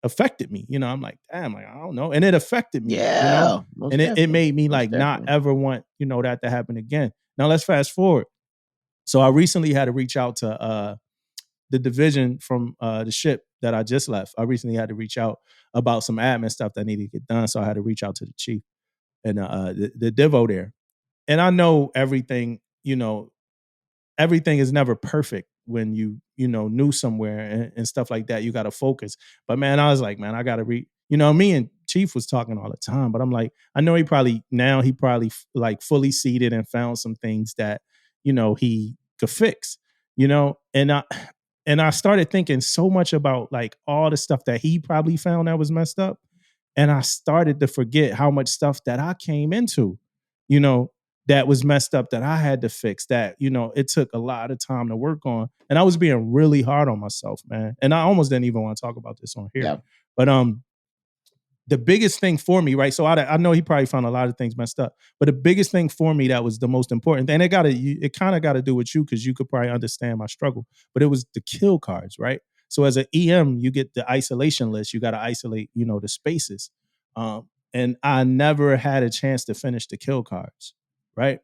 affected me. I'm like, damn, like, I don't know. And it affected me, and it made me like not ever want, that to happen again. Now let's fast forward. So I recently had to reach out to the division from the ship that I just left. I recently had to reach out about some admin stuff that needed to get done. So I had to reach out to the chief and the divo there. And I know everything, everything is never perfect when you new somewhere and stuff like that. You got to focus. But man, I was like, man, I got to read. Me and Chief was talking all the time, but I'm like, I know he probably like fully seated and found some things that he could fix. And I started thinking so much about like all the stuff that he probably found that was messed up, and I started to forget how much stuff that I came into, that was messed up that I had to fix, that, it took a lot of time to work on. And I was being really hard on myself, man. And I almost didn't even want to talk about this on here. Yeah. But the biggest thing for me, right? So I know he probably found a lot of things messed up, but the biggest thing for me that was the most important, and it kind of got to do with you because you could probably understand my struggle, but it was the kill cards, right? So as an EM, you get the isolation list. You got to isolate, the spaces. And I never had a chance to finish the kill cards, right?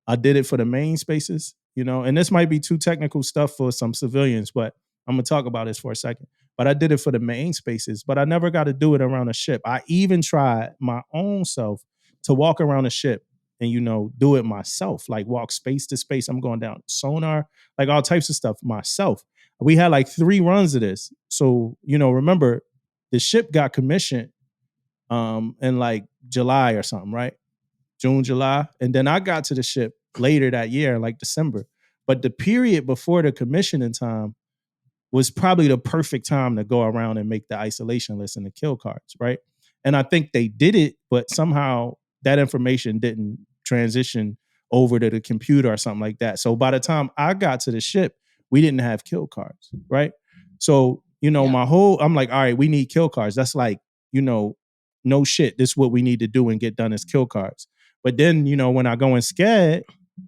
I did it for the main spaces, and this might be too technical stuff for some civilians, but I'm going to talk about this for a second. But I did it for the main spaces, but I never got to do it around a ship. I even tried my own self to walk around a ship and, do it myself, like walk space to space. I'm going down sonar, like all types of stuff myself. We had like 3 runs of this. So, remember the ship got commissioned in like July or something, right? June, July. And then I got to the ship later that year, like December. But the period before the commissioning time was probably the perfect time to go around and make the isolation list and the kill cards, right? And I think they did it, but somehow that information didn't transition over to the computer or something like that. So by the time I got to the ship, we didn't have kill cards, right? So, I'm like, all right, we need kill cards. That's like, no shit, this is what we need to do and get done as kill cards. But then, when I go in SCAD,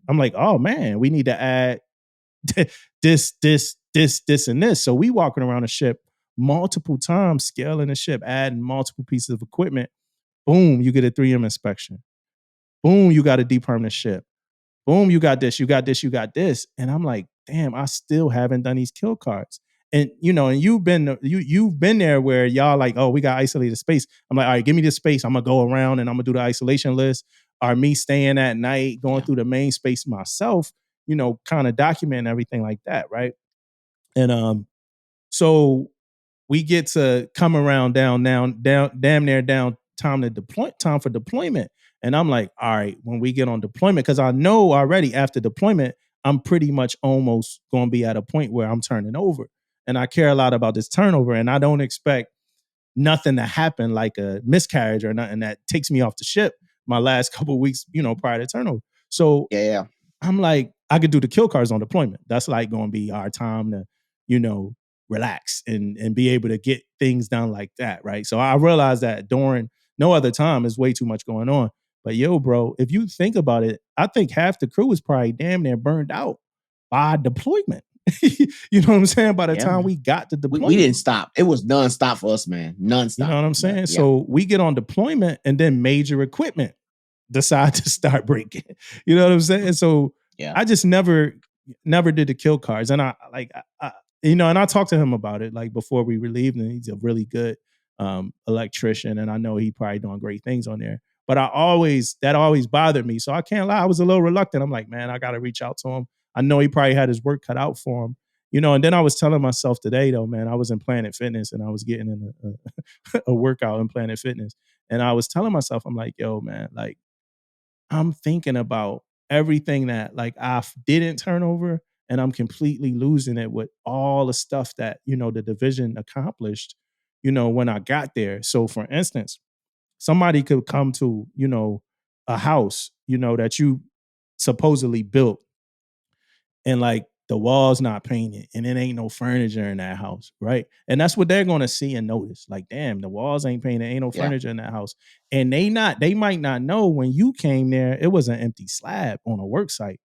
I'm like, oh man, we need to add this, and this. So we walking around the ship multiple times, scaling the ship, adding multiple pieces of equipment. Boom, you get a 3M inspection. Boom, you got a depermanent ship. Boom, you got this, you got this, you got this. And I'm like, damn, I still haven't done these kill cards. And and you've been there where y'all like, oh, we got isolated space. I'm like, all right, give me this space. I'm gonna go around and I'm gonna do the isolation list. Or me staying at night, going through the main space myself, kind of documenting everything like that, right? And so we get to come around down, damn near down time for deployment. And I'm like, all right, when we get on deployment, because I know already after deployment, I'm pretty much almost going to be at a point where I'm turning over. And I care a lot about this turnover. And I don't expect nothing to happen like a miscarriage or nothing that takes me off the ship my last couple of weeks, prior to turnover. So I'm like, I could do the kill cards on deployment. That's like going to be our time to, relax and be able to get things done like that, right? So I realized that during no other time is way too much going on. But yo, bro, if you think about it, I think half the crew was probably damn near burned out by deployment. You know what I'm saying? By the time we got to deployment. We didn't stop. It was nonstop for us, man. Nonstop. You know what I'm saying? So we get on deployment and then major equipment decide to start breaking. You know what I'm saying? So I just never did the kill cards. And I and I talked to him about it like before we relieved, and he's a really good electrician, and I know he probably doing great things on there. But that always bothered me. So I can't lie, I was a little reluctant. I'm like, man, I got to reach out to him. I know he probably had his work cut out for him. And then I was telling myself today, though, man, I was in Planet Fitness and I was getting in a workout in Planet Fitness. And I was telling myself, I'm like, yo, man, like, I'm thinking about everything that like I didn't turn over, and I'm completely losing it with all the stuff that, the division accomplished, when I got there. So for instance, somebody could come to, a house, that you supposedly built, and like the walls not painted and it ain't no furniture in that house, right? And that's what they're gonna see and notice. Like, damn, the walls ain't painted, ain't no furniture in that house. And they might not know when you came there, it was an empty slab on a work site.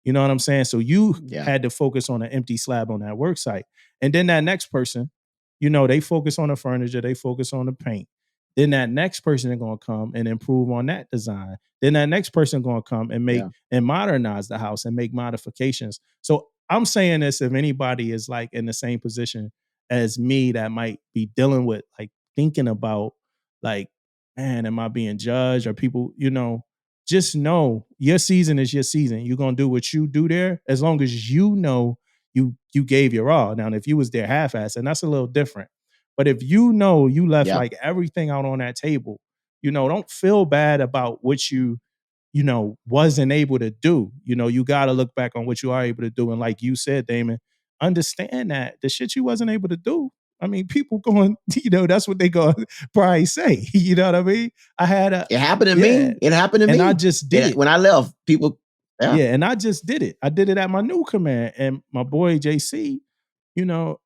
You know what I'm saying? So you had to focus on an empty slab on that work site. And then that next person, they focus on the furniture, they focus on the paint. Then that next person is going to come and improve on that design. Then that next person going to come and make and modernize the house and make modifications. So I'm saying this, if anybody is like in the same position as me that might be dealing with like thinking about like, man, am I being judged, or people, just know your season is your season. You're going to do what you do there as long as you know you gave your all. Now, if you was there half-assed, and that's a little different. But if you know you left like everything out on that table, don't feel bad about what you wasn't able to do. You got to look back on what you are able to do. And like you said, Damon, understand that the shit you wasn't able to do, I mean, people going, that's what they going to probably say. You know what I mean? It happened to me. It happened to me. And I just did it. When I left, people. Yeah, and I just did it. I did it at my new command. And my boy JC,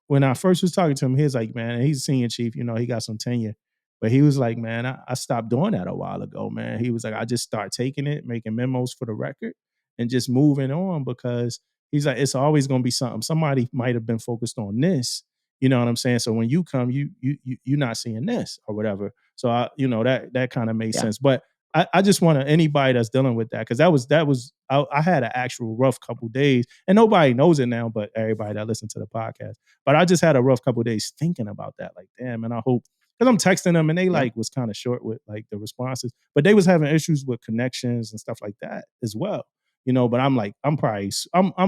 when I first was talking to him, he was like, man, he's a senior chief, he got some tenure. But he was like, man, I stopped doing that a while ago, man. He was like, I just start taking it, making memos for the record, and just moving on, because he's like, it's always going to be something. Somebody might have been focused on this. You know what I'm saying? So when you come, you're not seeing this or whatever. So that kind of made sense. But I just want anybody that's dealing with that, because I had an actual rough couple days, and nobody knows it now, but everybody that listens to the podcast. But I just had a rough couple days thinking about that. Like, damn, and I hope, because I'm texting them and they like was kind of short with like the responses, but they was having issues with connections and stuff like that as well. But I'm like, I'm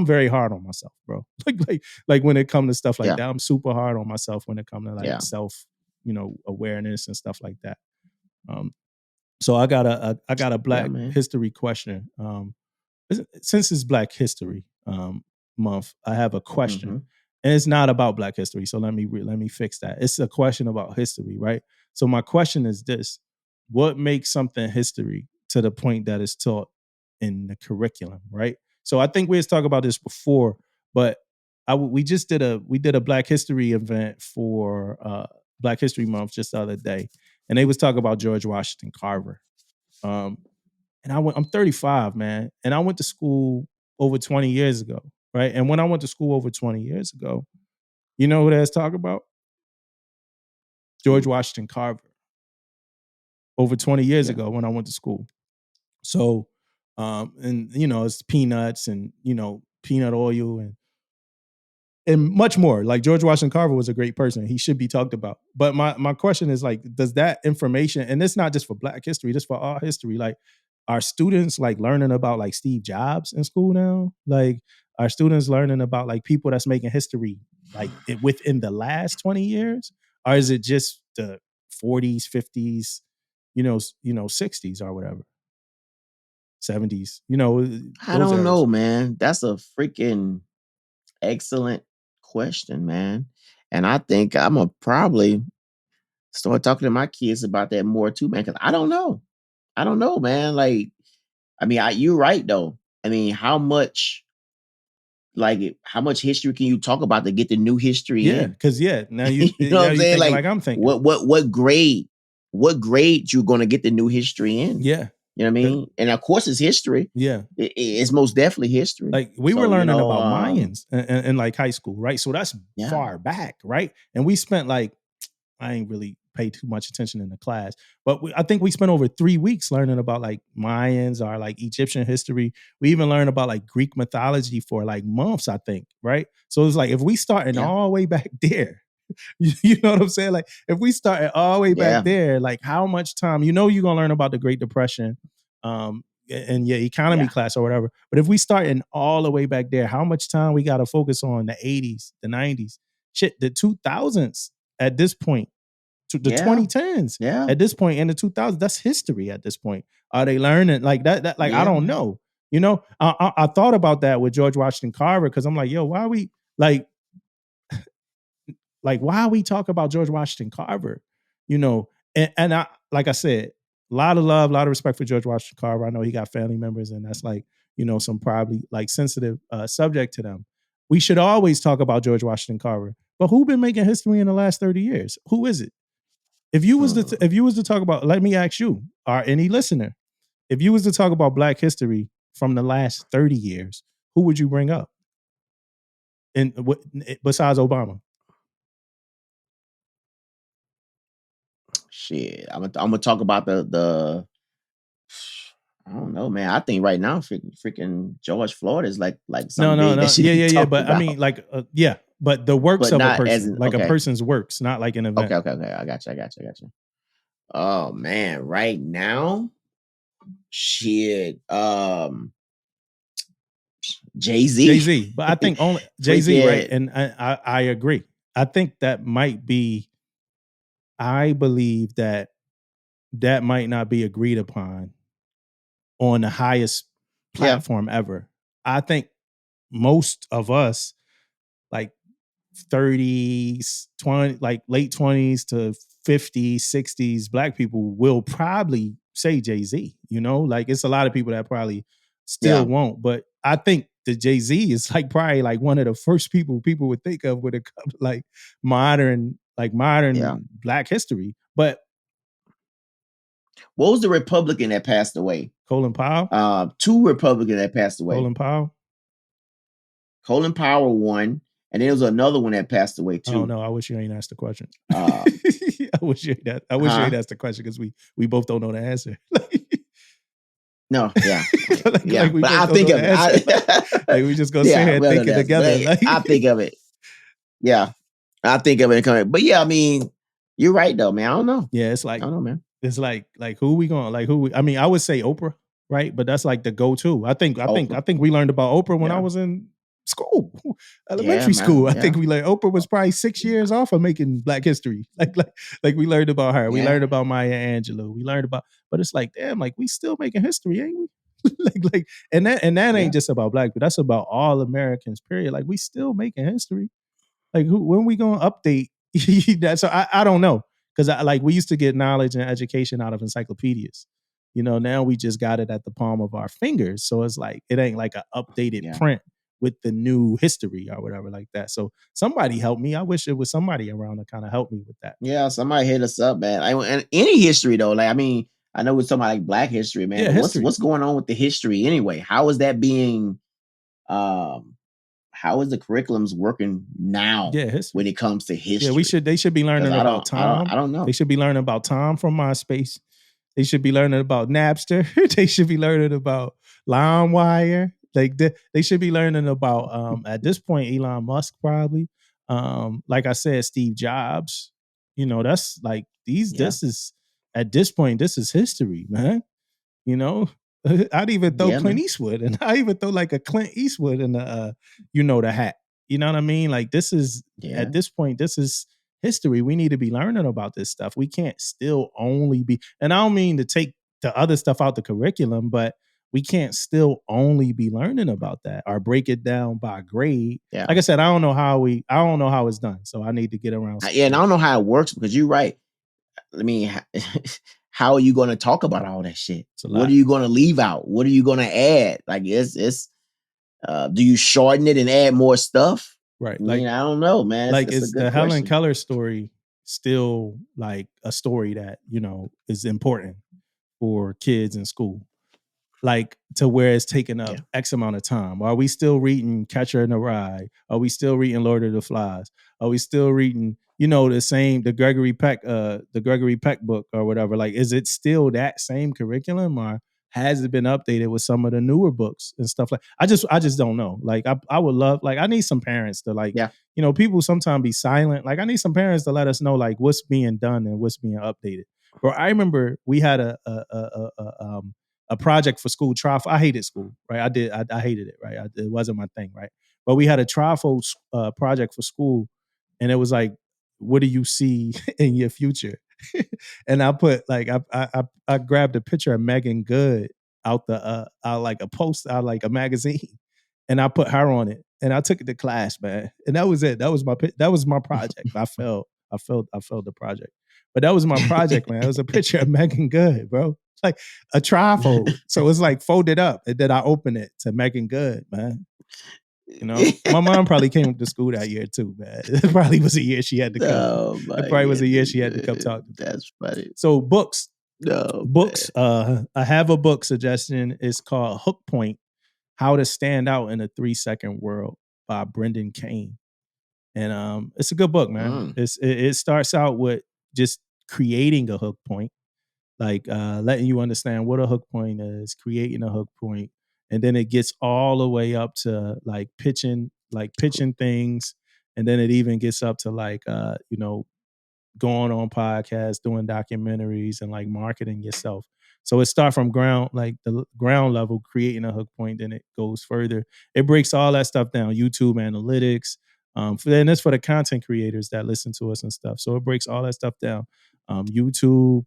very hard on myself, bro. like when it comes to stuff like that, I'm super hard on myself when it comes to like self, awareness and stuff like that. So I got a Black History question. Since it's Black History Month, I have a question, and it's not about Black history. So let me fix that. It's a question about history, right? So my question is this: what makes something history to the point that it's taught in the curriculum, right? So I think we was talking about this before, but we did a Black History event for Black History Month just the other day, and they was talking about George Washington Carver. And I'm 35, man, and I went to school over 20 years ago, right? And when I went to school over 20 years ago, you know who that's talking about? George Washington Carver. Over 20 years ago when I went to school. So, and it's peanuts and peanut oil and much more. Like, George Washington Carver was a great person. He should be talked about. But my question is, like, does that information, and it's not just for Black history, just for all history, like, are students like learning about like Steve Jobs in school now? Like, are students learning about like people that's making history like within the last 20 years? Or is it just the 40s, 50s, 60s or whatever? 70s, I don't know, man. That's a freaking excellent question, man. And I think I'm gonna probably start talking to my kids about that more too, man. Because I don't know, man. Like, I mean, you're right though. I mean, how much history can you talk about to get the new history in? Because now you know what I'm saying? Like I'm thinking. What grade you're gonna get the new history in? Yeah. You know what I mean? And of course it's history. Yeah. It's most definitely history. Like, we were learning about Mayans in like high school, right? So that's far back, right? And we spent like, I ain't really paid too much attention in the class, but I think we spent over 3 weeks learning about like Mayans or like Egyptian history. We even learned about like Greek mythology for like months, I think, right? So it's like, if we starting all the way back there, you know what I'm saying? Like, if we started all the way back there, like, how much time, you're going to learn about the Great Depression in your economy class or whatever. But if we starting all the way back there, how much time we got to focus on the 80s, the 90s, shit, the 2000s at this point, to the 2010s at this point, in the 2000s, that's history at this point. Are they learning like that? Like, I don't know. I thought about that with George Washington Carver, because I'm like, yo, why are we like, like, why we talk about George Washington Carver? You know, and I, like I said, a lot of love, a lot of respect for George Washington Carver. I know he got family members, and that's like, you know, some probably like sensitive subject to them. We should always talk about George Washington Carver. But who been making history in the last 30 years? Who is it? If you was to talk about, let me ask you, or any listener, if you was to talk about Black history from the last 30 years, who would you bring up? And besides Obama? Shit, I'm gonna talk about the. I don't know, man. I think right now, freaking George Floyd is like something big that should be talked But about. I mean, like, yeah, but the works But of a not as person, in, like a okay. person's works, not like an event. Okay. I got you. Oh man, right now, shit. Jay-Z. But I think only Jay-Z, right? And I agree. I think that might be. I believe that might not be agreed upon on the highest platform ever. I think most of us, like 30s, 20, like late 20s to 50s, 60s, Black people will probably say Jay-Z. You know, like it's a lot of people that probably still won't. But I think the Jay-Z is like probably like one of the first people would think of when it comes to like modern Black history. But what was the Republican that passed away? Colin Powell? 2 Republicans that passed away. Colin Powell one, and there was another one that passed away too. Oh no, I wish you ain't asked the question. I wish you ain't asked the question because we both don't know the answer. No, yeah. Like we but I think of it. Like we just gonna sit here and think it together. Like, I think of it. Yeah. I think of it coming. But yeah, I mean, you're right though, man. I don't know. Yeah, it's like, I don't know, man. It's like who we going, like I mean, I would say Oprah, right? But that's like the go-to. I think we learned about Oprah when I was in school, elementary school. I think we learned Oprah was probably 6 years off of making Black history. Like we learned about her. We learned about Maya Angelou. We learned about, but it's like, damn, like we still making history, ain't we? like and that ain't just about Black, but that's about all Americans, period. Like we still making history. Like when we gonna update that? So I don't know. Because like we used to get knowledge and education out of encyclopedias. You know, now we just got it at the palm of our fingers. So it's like, it ain't like an updated print with the new history or whatever like that. So somebody help me. I wish it was somebody around to kind of help me with that. Yeah, somebody hit us up, man. And any history though, like I mean, I know we're talking about like Black history, man. Yeah, history. What's going on with the history anyway? How is that being how is the curriculums working now when it comes to history? Yeah, they should be learning about Tom. I don't know. They should be learning about Tom from MySpace. They should be learning about Napster. They should be learning about LimeWire. Like they should be learning about at this point Elon Musk probably. Like I said, Steve Jobs. You know, that's like this is at this point, this is history, man. You know, I'd even throw Clint Eastwood, and I even throw like a Clint Eastwood in the the hat. You know what I mean? Like this is at this point, this is history. We need to be learning about this stuff. We can't still only be, and I don't mean to take the other stuff out the curriculum, but we can't still only be learning about that or break it down by grade. Yeah. Like I said, I don't know how it's done. So I need to get around. Yeah, and I don't know how it works because you're right. I mean, how are you going to talk about all that shit? What are you going to leave out? What are you going to add? Like it's do you shorten it and add more stuff? Right. I mean, I don't know, man. Like it's the Helen Keller story still like a story that, is important for kids in school. Like to where it's taking up X amount of time. Are we still reading Catcher in the Rye? Are we still reading Lord of the Flies? Are we still reading, the Gregory Peck book or whatever? Like, is it still that same curriculum or has it been updated with some of the newer books and stuff like? I just don't know. Like, I would love, like, I need some parents to people sometimes be silent. Like, I need some parents to let us know like what's being done and what's being updated. Bro, I remember we had a project for school trial. I hated school, right? I hated it, right? It wasn't my thing, right? But we had a trial project for school, and it was like, what do you see in your future? And I put like I grabbed a picture of Megan Good out like a post out like a magazine, and I put her on it, and I took it to class, man. And that was it. That was my project. I failed the project. But that was my project, man. It was a picture of Megan Good, bro. It's like a trifold. So it's like folded up, and then I open it to Megan Good, man. You know, my mom probably came to school that year too, man. It probably was a year she had to come. Oh my It probably was a year goodness, she had to come man. talk to me. That's funny. So books. No, Books. I have a book suggestion. It's called Hook Point: How to Stand Out in a 3-Second World by Brendan Kane. And it's a good book, man. It starts out with just creating a hook point, like letting you understand what a hook point is, creating a hook point, and then it gets all the way up to like pitching things, and then it even gets up to like going on podcasts, doing documentaries, and like marketing yourself. So it starts from the ground level, creating a hook point, then it goes further. It breaks all that stuff down, YouTube analytics. And it's for the content creators that listen to us and stuff. So it breaks all that stuff down. YouTube,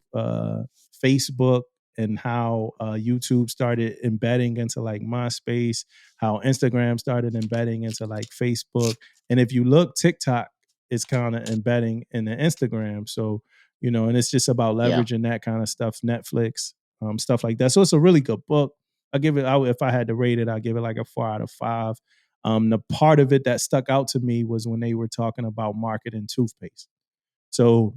Facebook, and how YouTube started embedding into like MySpace, how Instagram started embedding into like Facebook. And if you look, TikTok is kind of embedding in the Instagram. So, and it's just about leveraging that kind of stuff, Netflix, stuff like that. So it's a really good book. If I had to rate it, I'd give it like a 4 out of 5. The part of it that stuck out to me was when they were talking about marketing toothpaste. So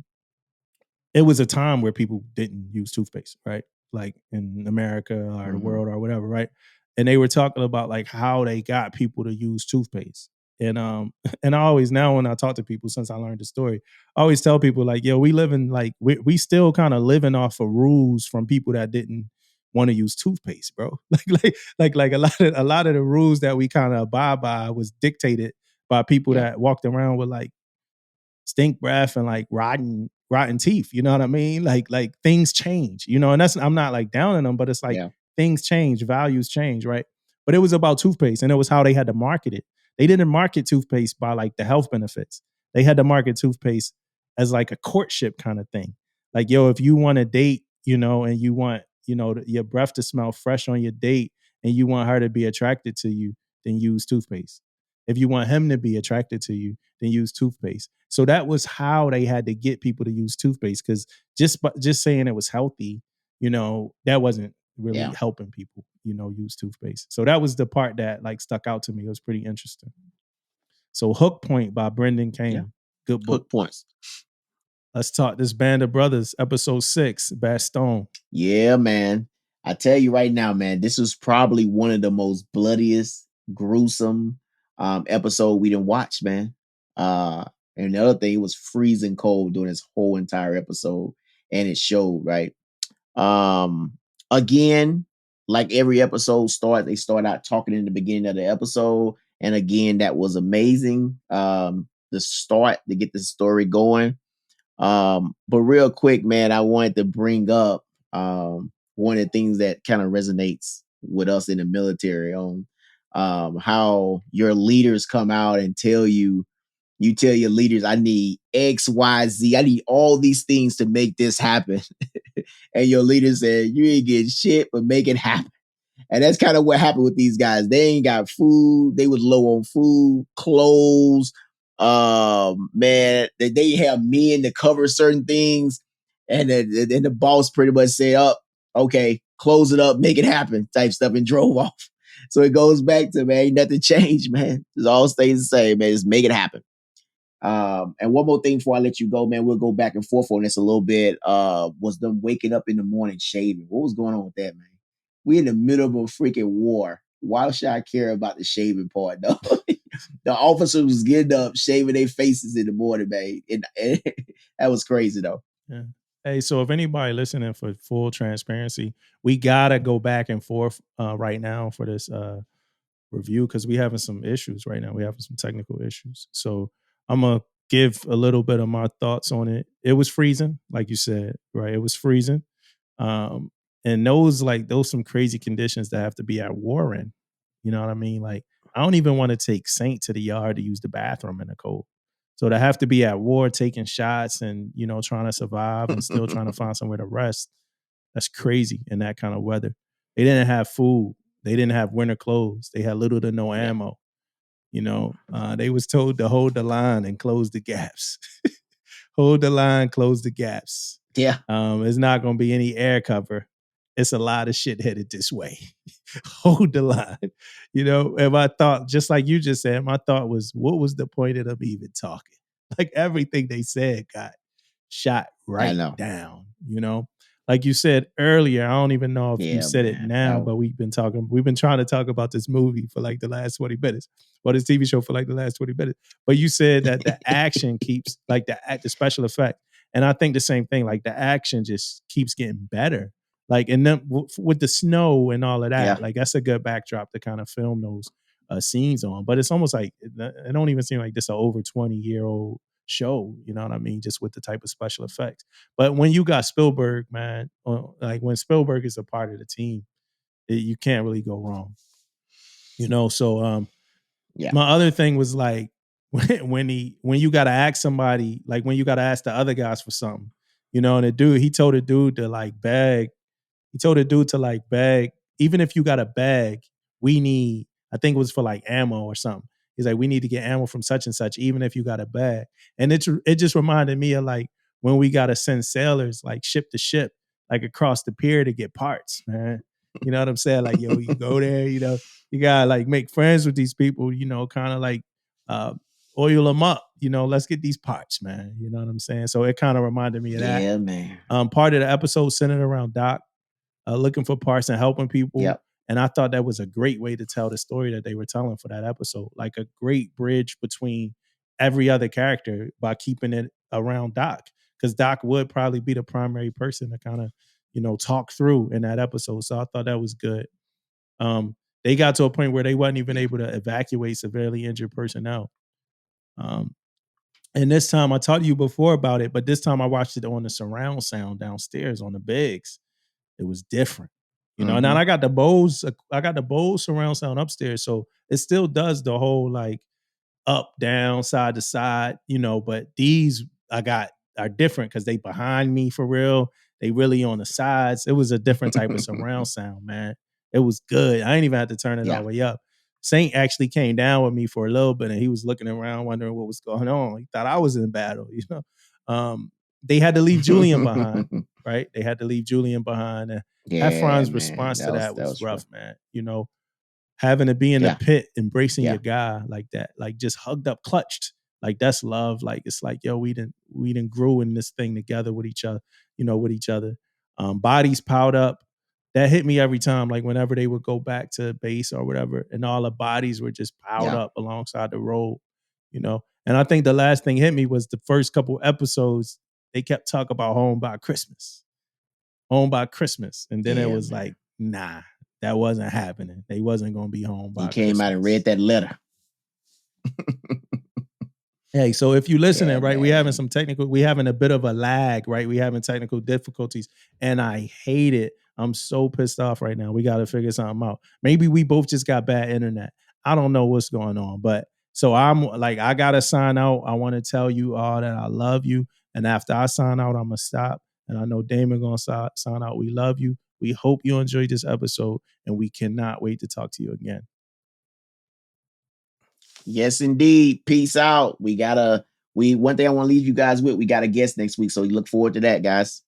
it was a time where people didn't use toothpaste, right? Like in America or the world or whatever, right? And they were talking about like how they got people to use toothpaste. And and I always, now when I talk to people, since I learned the story, I always tell people like, yo, we living like we still kind of living off of rules from people that didn't want to use toothpaste, bro. like a lot of the rules that we kind of abide by was dictated by people that walked around with like stink breath and like rotten teeth. You know what I mean? Like things change, and I'm not like downing them, but it's like things change, values change, right? But it was about toothpaste, and it was how they had to market it. They didn't market toothpaste by like the health benefits. They had to market toothpaste as like a courtship kind of thing. Like, yo, if you want to date, and you want, your breath to smell fresh on your date, and you want her to be attracted to you, then use toothpaste. If you want him to be attracted to you, then use toothpaste. So that was how they had to get people to use toothpaste, because just saying it was healthy, that wasn't really helping people, use toothpaste. So that was the part that like stuck out to me. It was pretty interesting. So Hook Point by Brendan Kane. Good book. Hook Points. Let's talk this Band of Brothers, episode 6, Bastogne. Yeah, man. I tell you right now, man, this was probably one of the most bloodiest, gruesome episode we didn't watch, man. And the other thing, it was freezing cold during this whole entire episode, and it showed, right? Again, like every episode they start out talking in the beginning of the episode, and again, that was amazing. The start to get the story going. But real quick, man, I wanted to bring up one of the things that kind of resonates with us in the military on how your leaders come out and tell you tell your leaders, I need X, Y, Z. I need all these things to make this happen. And your leader said, you ain't getting shit, but make it happen. And that's kind of what happened with these guys. They ain't got food. They was low on food, clothes. Man, they have men to cover certain things. And then the boss pretty much said, okay, close it up, make it happen type stuff, and drove off. So it goes back to, man, ain't nothing changed, man. It all stays the same, man. Just make it happen. And one more thing before I let you go, man, we'll go back and forth on this a little bit. Was them waking up in the morning shaving. What was going on with that, man? We in the middle of a freaking war. Why should I care about the shaving part, though? The officers was getting up, shaving their faces in the morning, man. And that was crazy, though. Yeah. Hey, so if anybody listening, for full transparency, we gotta go back and forth right now for this review, because we having some issues right now. We having some technical issues. So I'm gonna give a little bit of my thoughts on it. It was freezing, like you said, right? It was freezing. And those some crazy conditions that have to be at war in. You know what I mean? Like, I don't even want to take Saint to the yard to use the bathroom in the cold. So to have to be at war, taking shots and, trying to survive and still trying to find somewhere to rest, that's crazy in that kind of weather. They didn't have food. They didn't have winter clothes. They had little to no ammo. You know, they was told to hold the line and close the gaps. Hold the line, close the gaps. Yeah. It's not going to be any air cover. It's a lot of shit headed this way. Hold the line. You know, and my thought, just like you just said, my thought was, what was the point of them even talking? Like everything they said got shot right down, you know? Like you said earlier, I don't even know if you said it now, but we've been trying to talk about this movie for like the last 20 minutes, or this TV show for like the last 20 minutes. But you said that the action keeps, like the special effect. And I think the same thing, like the action just keeps getting better. Like, and then with the snow and all of that, like that's a good backdrop to kind of film those scenes on. But it's almost like, it don't even seem like this an over 20-year-old show, you know what I mean? Just with the type of special effects. But when you got Spielberg, man, like when Spielberg is a part of the team, you can't really go wrong. You know, so my other thing was like when you gotta ask somebody, like when you gotta ask the other guys for something, you know, and he told the dude to like beg. He told the dude to like beg, even if you got a bag, we need, I think it was for like ammo or something. He's like, we need to get ammo from such and such, even if you got a bag. And it just reminded me of like when we got to send sailors like ship to ship, like across the pier to get parts, man. You know what I'm saying? Like, yo, you go there, you know, you gotta like make friends with these people, you know, kind of like oil them up, you know, let's get these parts, man. You know what I'm saying? So it kind of reminded me of that. Yeah, man. Part of the episode centered around Doc. Looking for parts and helping people. Yep. And I thought that was a great way to tell the story that they were telling for that episode. Like a great bridge between every other character by keeping it around Doc. Because Doc would probably be the primary person to kind of, you know, talk through in that episode. So I thought that was good. They got to a point where they wasn't even able to evacuate severely injured personnel. And this time I talked to you before about it, but this time I watched it on the surround sound downstairs on the bigs. It was different, you know. Now I got the Bose surround sound upstairs, so it still does the whole like up, down, side to side, you know. But these I got are different because they behind me for real. They really on the sides. It was a different type of surround sound, man. It was good. I ain't even had to turn it all the way up. Saint actually came down with me for a little bit, and he was looking around, wondering what was going on. He thought I was in battle, you know. They had to leave Julian behind. Right? They had to leave Julian behind. And Efron's response to that was rough, man. You know, having to be in the pit, embracing your guy like that, like just hugged up, clutched. Like that's love. Like it's like, yo, we didn't grew in this thing together with each other, you know, with each other. Bodies piled up. That hit me every time. Like whenever they would go back to base or whatever, and all the bodies were just piled up alongside the road, you know. And I think the last thing hit me was the first couple episodes. They kept talking about home by Christmas. Home by Christmas. And then it was like, nah, that wasn't happening. They wasn't going to be home by Christmas. He came out and read that letter. Hey, so if you listening, right, we having a bit of a lag, right? We having technical difficulties, and I hate it. I'm so pissed off right now. We got to figure something out. Maybe we both just got bad internet. I don't know what's going on, but so I'm like, I got to sign out. I want to tell you all that I love you. And after I sign out, I'm going to stop. And I know Damon going to sign out. We love you. We hope you enjoyed this episode, and we cannot wait to talk to you again. Yes, indeed. Peace out. One thing I want to leave you guys with, we got a guest next week. So you look forward to that, guys.